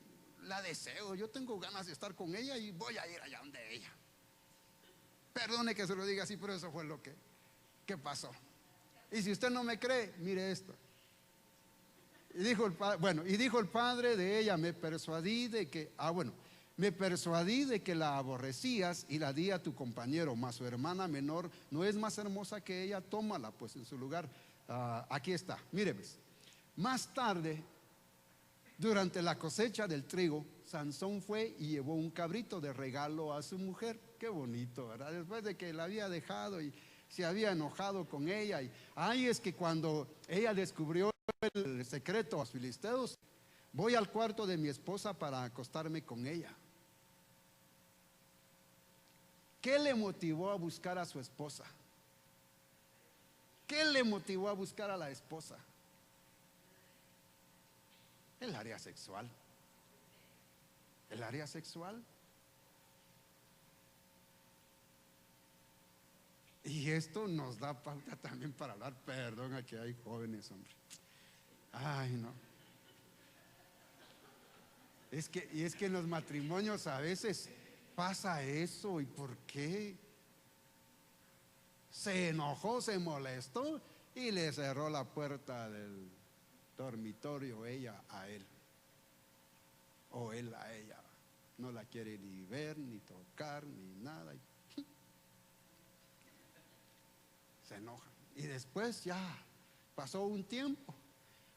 la deseo, yo tengo ganas de estar con ella y voy a ir allá donde ella. Perdone que se lo diga así, pero eso fue lo que pasó. Y si usted no me cree, mire esto. Y dijo el padre de ella: me persuadí de que la aborrecías y la di a tu compañero, mas su hermana menor no es más hermosa que ella, tómala pues en su lugar. Aquí está, mire pues. Más tarde, durante la cosecha del trigo, Sansón fue y llevó un cabrito de regalo a su mujer. Qué bonito, ¿verdad? Después de que la había dejado y se había enojado con ella. Y es que cuando ella descubrió el secreto a los filisteos: voy al cuarto de mi esposa para acostarme con ella. ¿Qué le motivó a buscar a su esposa? ¿Qué le motivó a buscar a la esposa? El área sexual. El área sexual. Y esto nos da pauta también para hablar. Perdón, aquí hay jóvenes, hombre. Ay, no. Es que en los matrimonios a veces pasa eso. ¿Y por qué? Se enojó, se molestó y le cerró la puerta del dormitorio, ella a él, o él a ella. No la quiere ni ver, ni tocar, ni nada. Se enoja. Y después ya pasó un tiempo.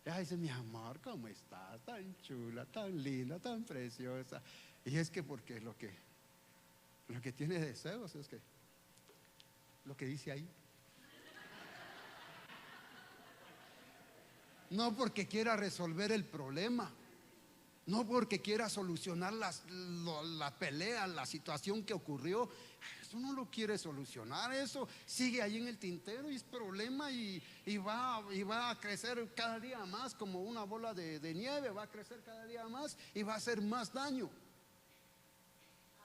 Ya dice: mi amor, ¿cómo estás? Tan chula, tan linda, tan preciosa. Y es que porque lo que tiene deseos es que lo que dice ahí. No porque quiera resolver el problema, no porque quiera solucionar la pelea, la situación que ocurrió. Eso no lo quiere solucionar, eso sigue ahí en el tintero y es problema y va a crecer cada día más como una bola de nieve, va a crecer cada día más y va a hacer más daño.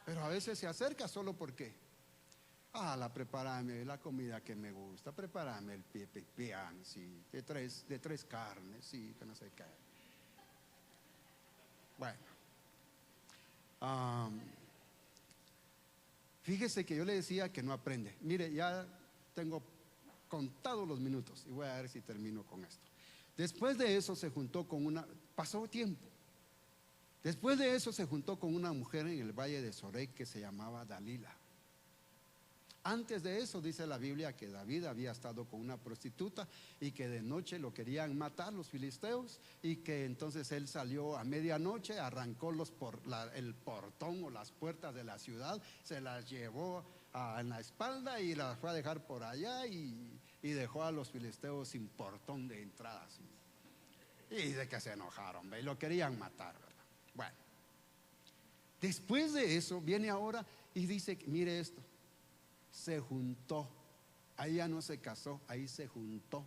Pero a veces se acerca solo porque: prepárame la comida que me gusta, prepárame el pipián, sí, de tres carnes, sí, que no sé qué. Bueno, fíjese que yo le decía que no aprende. Mire, ya tengo contados los minutos y voy a ver si termino con esto. Después de eso se juntó pasó tiempo. Después de eso se juntó con una mujer en el valle de Sorek que se llamaba Dalila. Antes de eso dice la Biblia que David había estado con una prostituta y que de noche lo querían matar los filisteos, y que entonces él salió a medianoche, arrancó el portón o las puertas de la ciudad, se las llevó en la espalda y las fue a dejar por allá y dejó a los filisteos sin portón de entrada. ¿Sí? Y de que se enojaron, y lo querían matar, ¿verdad? Bueno, después de eso viene ahora y dice: mire esto. Se juntó, ahí ya no se casó, ahí se juntó,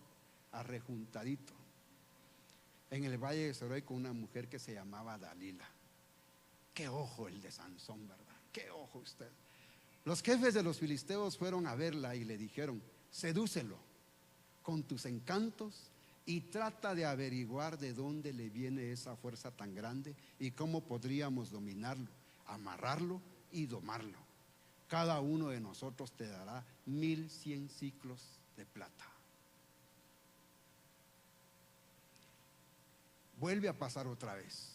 arrejuntadito, en el valle de Sorek con una mujer que se llamaba Dalila. Qué ojo el de Sansón, ¿verdad? Qué ojo usted. Los jefes de los filisteos fueron a verla y le dijeron: sedúcelo con tus encantos y trata de averiguar de dónde le viene esa fuerza tan grande y cómo podríamos dominarlo, amarrarlo y domarlo. Cada uno de nosotros te dará 1100 ciclos de plata. Vuelve a pasar otra vez.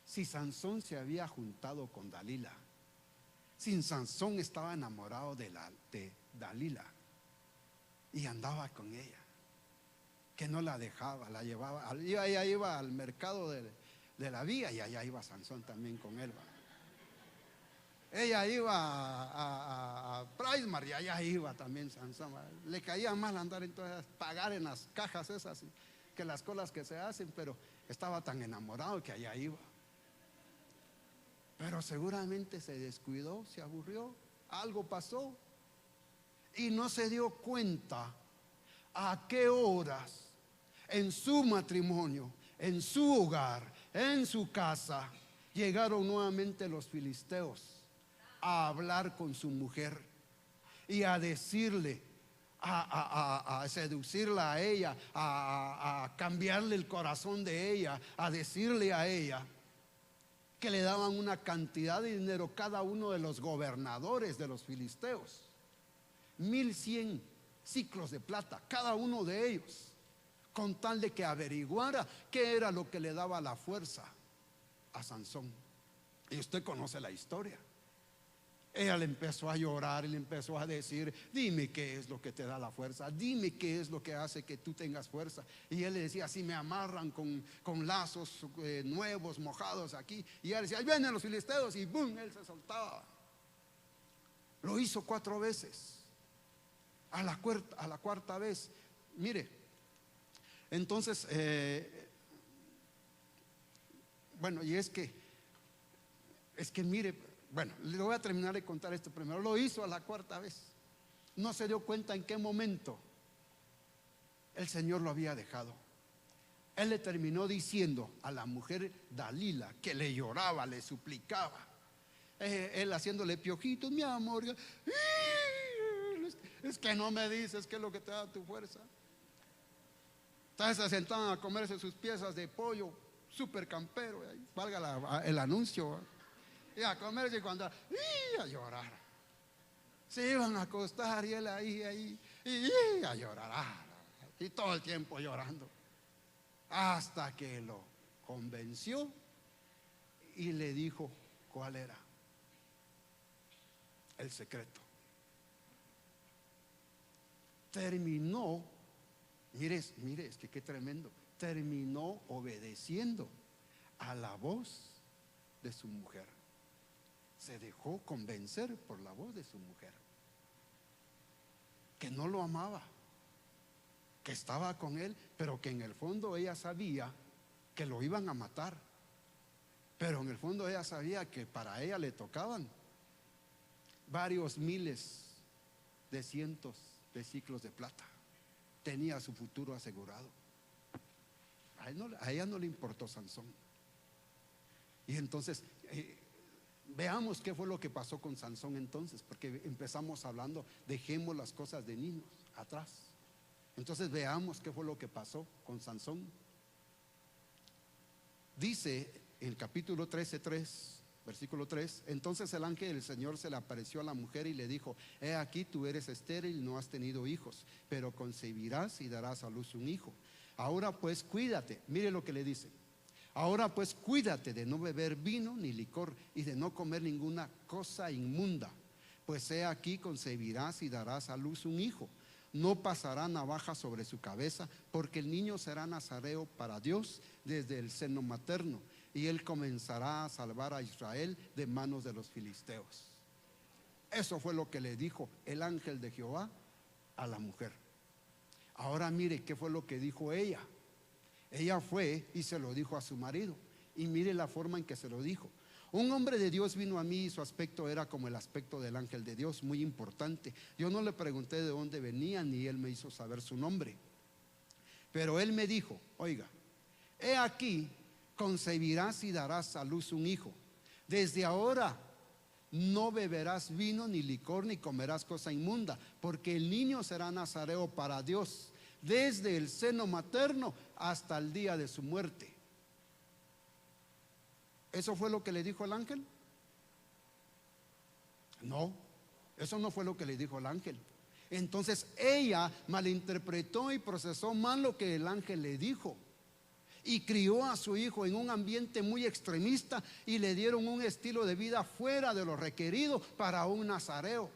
Si Sansón se había juntado con Dalila, si Sansón estaba enamorado de Dalila y andaba con ella, que no la dejaba, la llevaba, ella iba al mercado de la vía y allá iba Sansón también con él. Ella iba a Prismar y allá iba también Sansón. Le caía mal andar entonces, pagar en las cajas esas, que las colas que se hacen, pero estaba tan enamorado que allá iba. Pero seguramente se descuidó, se aburrió, algo pasó y no se dio cuenta a qué horas en su matrimonio, en su hogar, en su casa, llegaron nuevamente los filisteos a hablar con su mujer y a decirle, a seducirla a ella, a cambiarle el corazón de ella, a decirle a ella que le daban una cantidad de dinero cada uno de los gobernadores de los filisteos, 1100 ciclos de plata cada uno de ellos, con tal de que averiguara qué era lo que le daba la fuerza a Sansón. Y usted conoce la historia. Ella le empezó a llorar y le empezó a decir: dime qué es lo que te da la fuerza, dime qué es lo que hace que tú tengas fuerza. Y él le decía: si me amarran con lazos nuevos, mojados aquí. Y ella decía: ahí vienen los filisteos, y ¡boom!, él se soltaba. Lo hizo 4 veces. A la cuarta vez, mire, entonces bueno, y es que mire, bueno, le voy a terminar de contar esto primero. Lo hizo a la 4ª vez. No se dio cuenta en qué momento el Señor lo había dejado. Él le terminó diciendo a la mujer Dalila, que le lloraba, le suplicaba, él haciéndole piojitos: mi amor, es que no me dices qué es lo que te da tu fuerza. Entonces se sentaban a comerse sus piezas de pollo súper campero, valga el anuncio, y a comerse, y cuando a llorar, se iban a acostar y él ahí y a llorar, y todo el tiempo llorando, hasta que lo convenció y le dijo cuál era el secreto. Terminó, mire, es que qué tremendo, terminó obedeciendo a la voz de su mujer. Se dejó convencer por la voz de su mujer, que no lo amaba, que estaba con él, pero que en el fondo ella sabía que lo iban a matar. Pero en el fondo ella sabía que para ella le tocaban varios miles de cientos de ciclos de plata. Tenía su futuro asegurado. A ella no le importó Sansón. Y entonces veamos qué fue lo que pasó con Sansón entonces, porque empezamos hablando, dejemos las cosas de niños atrás. Entonces veamos qué fue lo que pasó con Sansón. Dice en el capítulo 13:3, versículo 3: entonces el ángel del Señor se le apareció a la mujer y le dijo: he aquí, tú eres estéril, no has tenido hijos, pero concebirás y darás a luz un hijo. Ahora pues cuídate, mire lo que le dice: ahora pues cuídate de no beber vino ni licor y de no comer ninguna cosa inmunda, pues he aquí, concebirás y darás a luz un hijo. No pasará navaja sobre su cabeza, porque el niño será nazareo para Dios desde el seno materno, y él comenzará a salvar a Israel de manos de los filisteos. Eso fue lo que le dijo el ángel de Jehová a la mujer. Ahora mire qué fue lo que dijo ella. Ella fue y se lo dijo a su marido, y mire la forma en que se lo dijo: un hombre de Dios vino a mí y su aspecto era como el aspecto del ángel de Dios, muy importante. Yo no le pregunté de dónde venía, ni él me hizo saber su nombre. Pero él me dijo: oiga, he aquí, concebirás y darás a luz un hijo. Desde ahora no beberás vino ni licor ni comerás cosa inmunda, porque el niño será nazareo para Dios desde el seno materno hasta el día de su muerte. ¿Eso fue lo que le dijo el ángel? No, eso no fue lo que le dijo el ángel. Entonces ella malinterpretó y procesó mal lo que el ángel le dijo, y crió a su hijo en un ambiente muy extremista, y le dieron un estilo de vida fuera de lo requerido para un nazareo.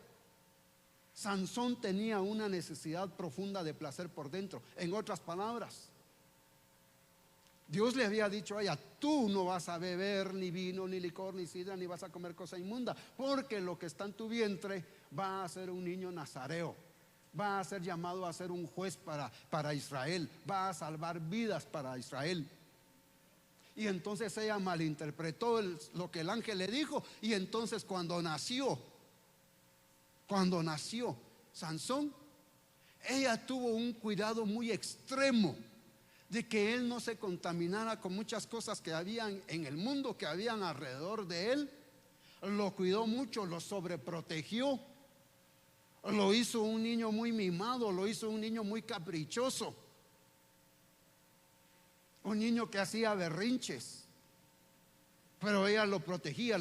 Sansón tenía una necesidad profunda de placer por dentro. En otras palabras, Dios le había dicho a ella: tú no vas a beber ni vino, ni licor, ni sidra, ni vas a comer cosa inmunda, porque lo que está en tu vientre va a ser un niño nazareo, va a ser llamado a ser un juez para Israel, va a salvar vidas para Israel. Y entonces ella malinterpretó lo que el ángel le dijo, y entonces cuando nació Sansón, ella tuvo un cuidado muy extremo de que él no se contaminara con muchas cosas que habían en el mundo, que habían alrededor de él. Lo cuidó mucho, lo sobreprotegió, lo hizo un niño muy mimado, lo hizo un niño muy caprichoso, un niño que hacía berrinches. Pero ella lo protegía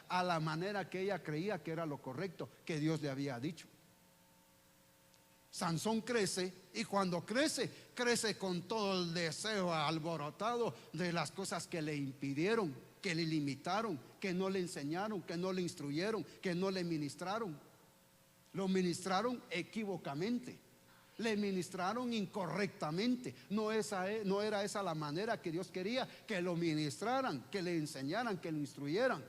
a la manera que ella creía que era lo correcto, que Dios le había dicho. Sansón crece, y cuando crece con todo el deseo alborotado de las cosas que le impidieron, que le limitaron, que no le enseñaron, que no le instruyeron, que no le ministraron. Lo ministraron equívocamente, le ministraron incorrectamente. No era esa la manera que Dios quería que lo ministraran, que le enseñaran, que lo instruyeran.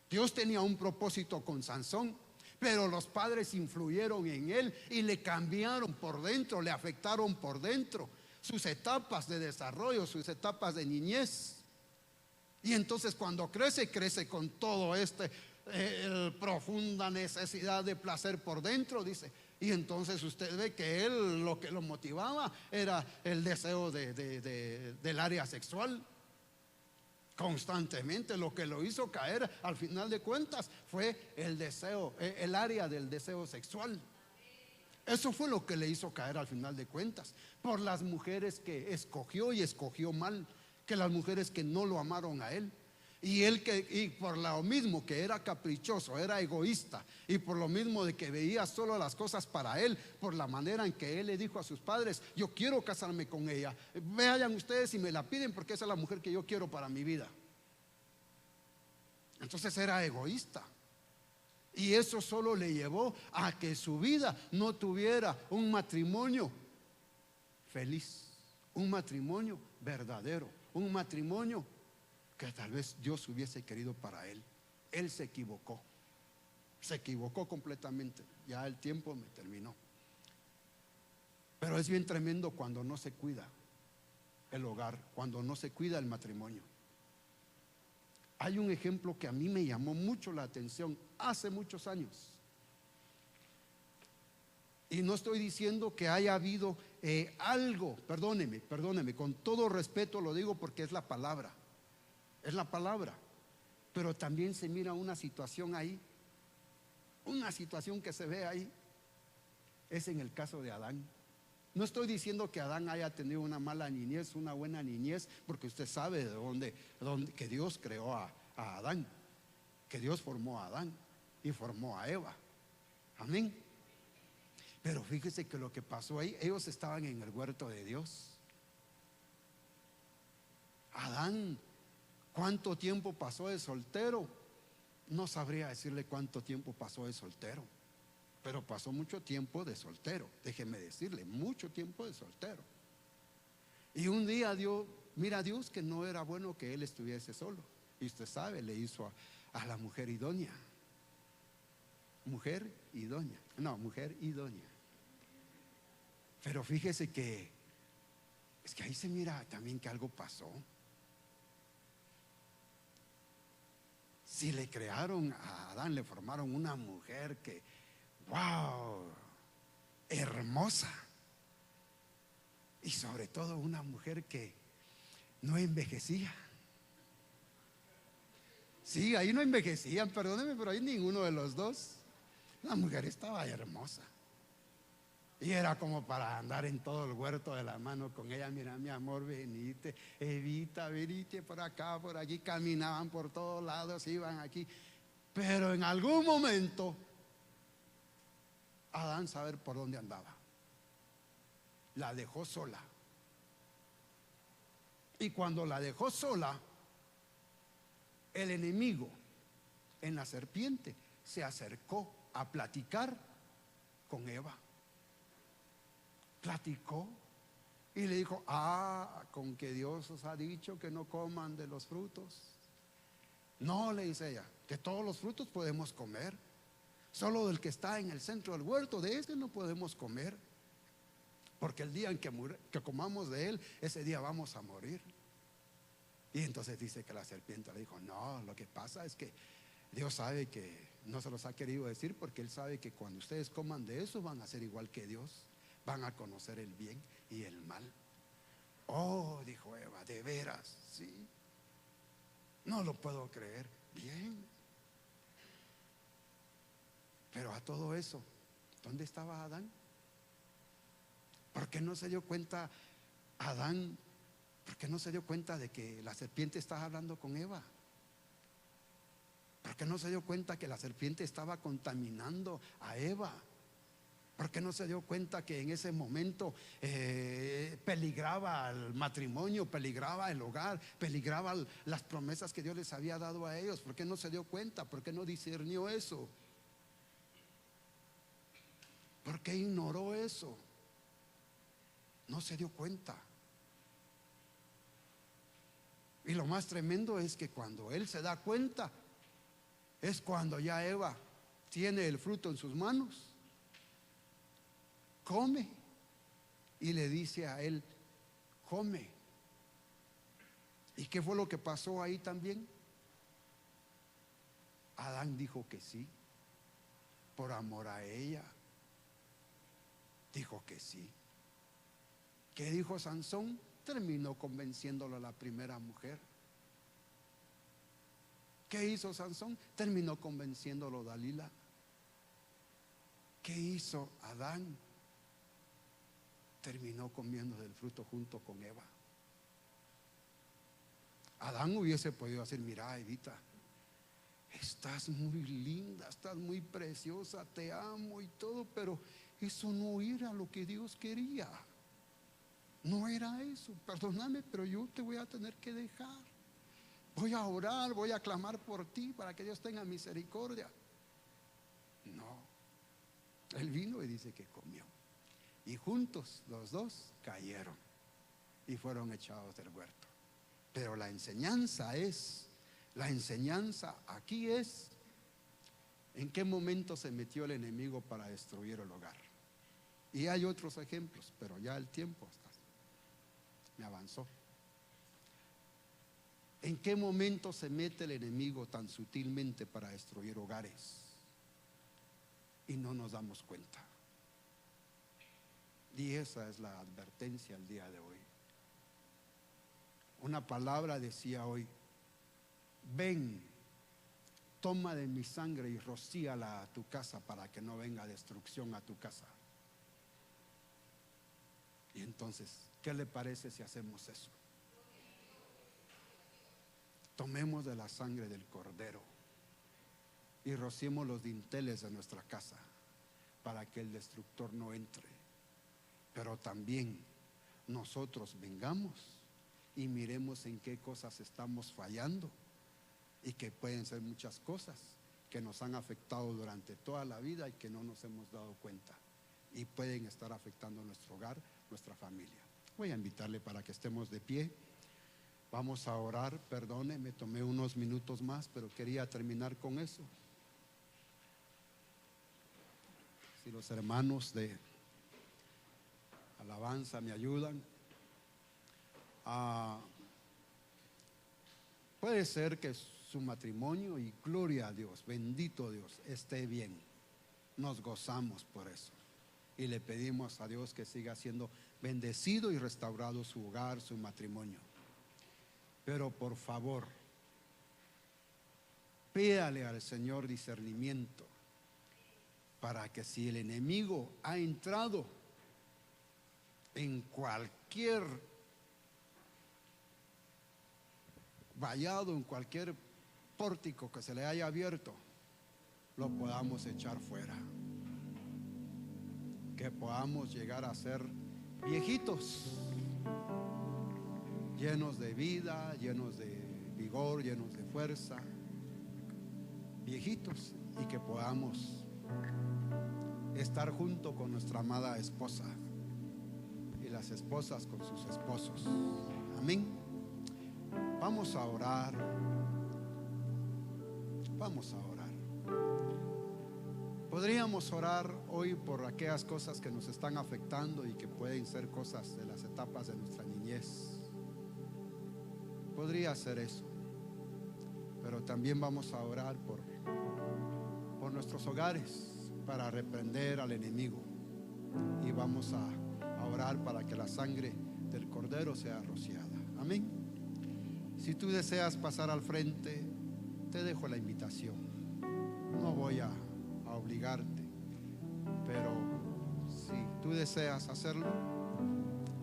Dios tenía un propósito con Sansón, pero los padres influyeron en él y le cambiaron por dentro, le afectaron por dentro sus etapas de desarrollo, sus etapas de niñez. Y entonces cuando crece con todo profunda necesidad de placer por dentro, dice. Y entonces usted ve que él, lo que lo motivaba era el deseo del área sexual. Constantemente lo que lo hizo caer al final de cuentas fue el deseo, el área del deseo sexual. Eso fue lo que le hizo caer al final de cuentas, por las mujeres que escogió, y escogió mal, que las mujeres que no lo amaron a él. Y por lo mismo que era caprichoso, era egoísta, y por lo mismo de que veía solo las cosas para él, por la manera en que él le dijo a sus padres: yo quiero casarme con ella, vayan ustedes y me la piden, porque esa es la mujer que yo quiero para mi vida. Entonces era egoísta, y eso solo le llevó a que su vida no tuviera un matrimonio feliz, un matrimonio verdadero, un matrimonio que tal vez Dios hubiese querido para él. Él se equivocó completamente. Ya el tiempo me terminó. Pero es bien tremendo cuando no se cuida el hogar, cuando no se cuida el matrimonio. Hay un ejemplo que a mí me llamó mucho la atención hace muchos años, y no estoy diciendo que haya habido algo, perdóneme, con todo respeto lo digo porque es la palabra, pero también se mira una situación ahí, una situación que se ve ahí. Es en el caso de Adán. No estoy diciendo que Adán haya tenido una mala niñez, una buena niñez, porque usted sabe de dónde que Dios creó a Adán, que Dios formó a Adán y formó a Eva. Amén. Pero fíjese que lo que pasó ahí, ellos estaban en el huerto de Dios. Adán, ¿cuánto tiempo pasó de soltero? No sabría decirle cuánto tiempo pasó de soltero, pero pasó mucho tiempo de soltero. Déjeme decirle, mucho tiempo de soltero. Y un día mira a Dios que no era bueno que él estuviese solo. Y usted sabe, le hizo a la mujer idónea. Mujer idónea. Pero fíjese que es que ahí se mira también que algo pasó. Si le crearon a Adán, le formaron una mujer que, wow, hermosa, y sobre todo una mujer que no envejecía. Sí, ahí no envejecían, perdóneme, pero ahí ninguno de los dos. La mujer estaba hermosa. Y era como para andar en todo el huerto de la mano con ella. Mira, mi amor, venite, Evita, venite por acá, por allí. Caminaban por todos lados, iban aquí. Pero en algún momento, Adán saber por dónde andaba. La dejó sola. Y cuando la dejó sola, el enemigo en la serpiente se acercó a platicar con Eva. Platicó y le dijo: con que Dios os ha dicho que no coman de los frutos. No, le dice ella, que todos los frutos podemos comer, solo del que está en el centro del huerto, de ese no podemos comer, porque el día en que comamos de él, ese día vamos a morir. Y entonces dice que la serpiente le dijo: no, lo que pasa es que Dios sabe que no se los ha querido decir, porque Él sabe que cuando ustedes coman de eso van a ser igual que Dios, van a conocer el bien y el mal. Oh, dijo Eva, de veras, sí, no lo puedo creer. Bien, pero a todo eso, ¿dónde estaba Adán? ¿Por qué no se dio cuenta Adán? ¿Por qué no se dio cuenta de que la serpiente estaba hablando con Eva? ¿Por qué no se dio cuenta que la serpiente estaba contaminando a Eva? ¿Por qué no se dio cuenta que en ese momento peligraba el matrimonio, peligraba el hogar, peligraba las promesas que Dios les había dado a ellos? ¿Por qué no se dio cuenta? ¿Por qué no discernió eso? ¿Por qué ignoró eso? No se dio cuenta. Y lo más tremendo es que cuando él se da cuenta, es cuando ya Eva tiene el fruto en sus manos, come y le dice a él: come. ¿Y qué fue lo que pasó ahí también? Adán dijo que sí, por amor a ella. Dijo que sí. ¿Qué dijo Sansón? Terminó convenciéndolo a la primera mujer. ¿Qué hizo Sansón? Terminó convenciéndolo a Dalila. ¿Qué hizo Adán? Terminó comiendo del fruto junto con Eva. Adán hubiese podido decir: mira, Evita, estás muy linda, estás muy preciosa, te amo y todo, pero eso no era lo que Dios quería. No era eso, perdóname, pero yo te voy a tener que dejar. Voy a orar, voy a clamar por ti para que Dios tenga misericordia. No, él vino y dice que comió. Y juntos los dos cayeron y fueron echados del huerto. Pero la enseñanza aquí es: ¿en qué momento se metió el enemigo para destruir el hogar? Y hay otros ejemplos, pero ya el tiempo me avanzó. ¿En qué momento se mete el enemigo tan sutilmente para destruir hogares? Y no nos damos cuenta. Y esa es la advertencia el día de hoy. Una palabra decía hoy: ven, toma de mi sangre y rocíala a tu casa para que no venga destrucción a tu casa. Y entonces, ¿qué le parece si hacemos eso? Tomemos de la sangre del cordero y rociemos los dinteles de nuestra casa para que el destructor no entre. Pero también nosotros vengamos y miremos en qué cosas estamos fallando, y que pueden ser muchas cosas que nos han afectado durante toda la vida y que no nos hemos dado cuenta, y pueden estar afectando nuestro hogar, nuestra familia. Voy a invitarle para que estemos de pie. Vamos a orar. Perdone, me tomé unos minutos más, pero quería terminar con eso. Si los hermanos de alabanza me ayudan. Puede ser que su matrimonio, y gloria a Dios, bendito Dios, esté bien. Nos gozamos por eso y le pedimos a Dios que siga siendo bendecido y restaurado su hogar, su matrimonio. Pero por favor, Pídale al Señor discernimiento para que si el enemigo ha entrado en cualquier vallado, en cualquier pórtico que se le haya abierto, lo podamos echar fuera. Que podamos llegar a ser viejitos, llenos de vida, llenos de vigor, llenos de fuerza, viejitos, y que podamos estar junto con nuestra amada esposa y las esposas con sus esposos. Amén. Vamos a orar. Vamos a orar. Podríamos orar hoy por aquellas cosas que nos están afectando y que pueden ser cosas de las etapas de nuestra niñez. Podría ser eso. Pero también vamos a orar por nuestros hogares, para reprender al enemigo. Y vamos a orar para que la sangre del Cordero sea rociada. Amén. Si tú deseas pasar al frente, te dejo la invitación. No voy a obligarte, pero si tú deseas hacerlo,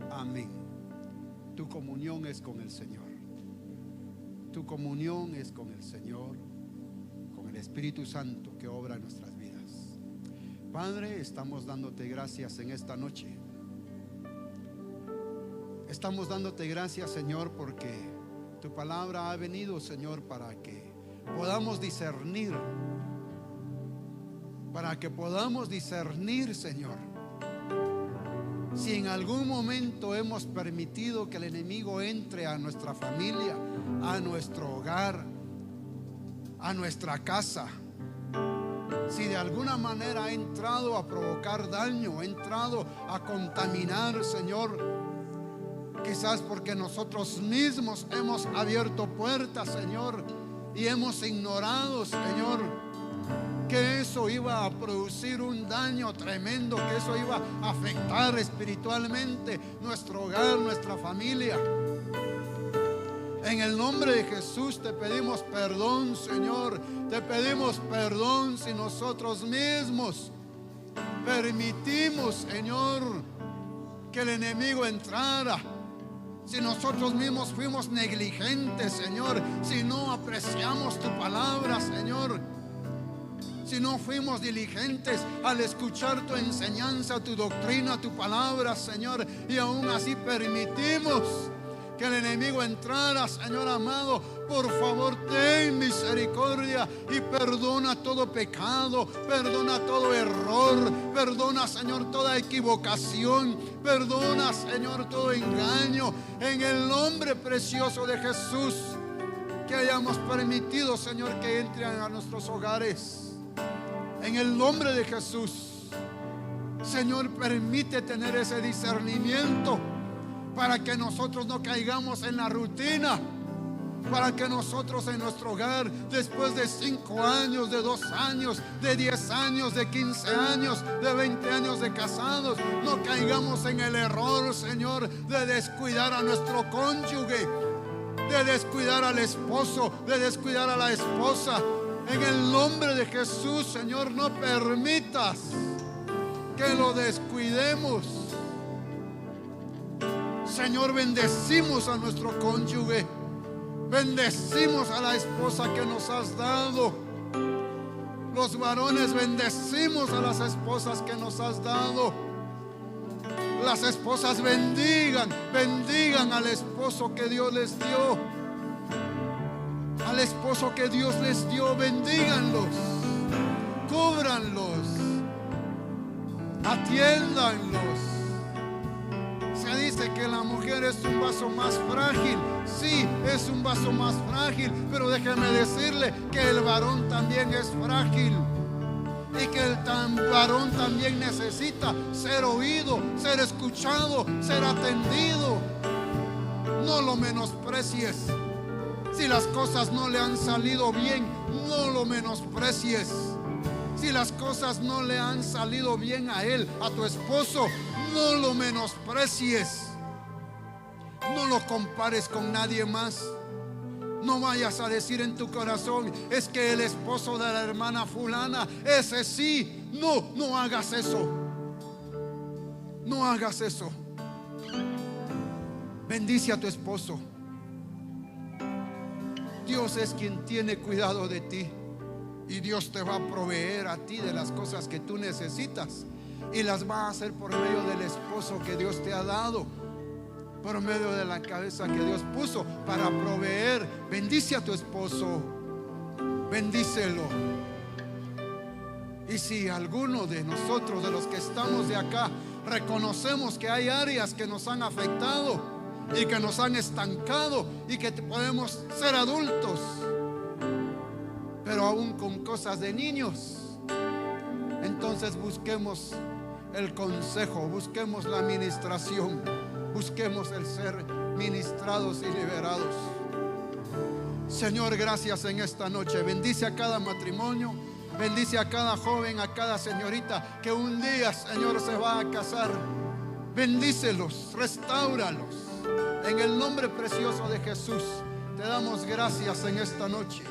amén. Tu comunión es con el Señor. Tu comunión es con el Señor, con el Espíritu Santo que obra en nuestras vidas. Padre, estamos dándote gracias en esta noche. Estamos dándote gracias, Señor, porque tu palabra ha venido, Señor, para que podamos discernir. Para que podamos discernir, Señor, si en algún momento hemos permitido que el enemigo entre a nuestra familia, a nuestro hogar, a nuestra casa. Si de alguna manera ha entrado a provocar daño, ha entrado a contaminar, Señor, quizás porque nosotros mismos hemos abierto puertas, Señor, y hemos ignorado, Señor, que eso iba a producir un daño tremendo, que eso iba a afectar espiritualmente nuestro hogar, nuestra familia. En el nombre de Jesús te pedimos perdón, Señor. Te pedimos perdón si nosotros mismos permitimos, Señor, que el enemigo entrara. Si nosotros mismos fuimos negligentes, Señor, si no apreciamos tu palabra, Señor, si no fuimos diligentes al escuchar tu enseñanza, tu doctrina, tu palabra, Señor, y aún así permitimos que el enemigo entrara, Señor amado, por favor ten misericordia y perdona todo pecado, perdona todo error, perdona, Señor, toda equivocación, perdona, Señor, todo engaño, en el nombre precioso de Jesús. Que hayamos permitido, Señor, que entren a nuestros hogares, en el nombre de Jesús. Señor, permite tener ese discernimiento para que nosotros no caigamos en la rutina, para que nosotros en nuestro hogar, después de 5 años, de 2 años, de 10 años, de 15 años, de 20 años de casados, no caigamos en el error, Señor, de descuidar a nuestro cónyuge, de descuidar al esposo, de descuidar a la esposa. En el nombre de Jesús, Señor, no permitas que lo descuidemos. Señor, bendecimos a nuestro cónyuge, bendecimos a la esposa que nos has dado. Los varones bendecimos a las esposas que nos has dado. Las esposas bendigan al esposo que Dios les dio. Al esposo que Dios les dio, bendíganlos, cúbranlos, atiéndanlos. Se dice que la mujer es un vaso más frágil. Sí, es un vaso más frágil, pero déjeme decirle que el varón también es frágil y que el varón también necesita ser oído, ser escuchado, ser atendido. No lo menosprecies. Si las cosas no le han salido bien, no lo menosprecies. Si las cosas no le han salido bien a él, a tu esposo, no lo menosprecies. No lo compares con nadie más. No vayas a decir en tu corazón: es que el esposo de la hermana fulana, ese sí. No, no hagas eso. No hagas eso. Bendice a tu esposo. Dios es quien tiene cuidado de ti, y Dios te va a proveer a ti de las cosas que tú necesitas, y las va a hacer por medio del esposo que Dios te ha dado, por medio de la cabeza que Dios puso para proveer. Bendice a tu esposo, bendícelo. Y si alguno de nosotros, de los que estamos de acá, reconocemos que hay áreas que nos han afectado y que nos han estancado, y que podemos ser adultos, pero aún con cosas de niños, entonces busquemos el consejo, busquemos la administración, busquemos el ser ministrados y liberados. Señor, gracias en esta noche. Bendice a cada matrimonio, bendice a cada joven, a cada señorita que un día, Señor, se va a casar. Bendícelos, restáuralos. En el nombre precioso de Jesús te damos gracias en esta noche.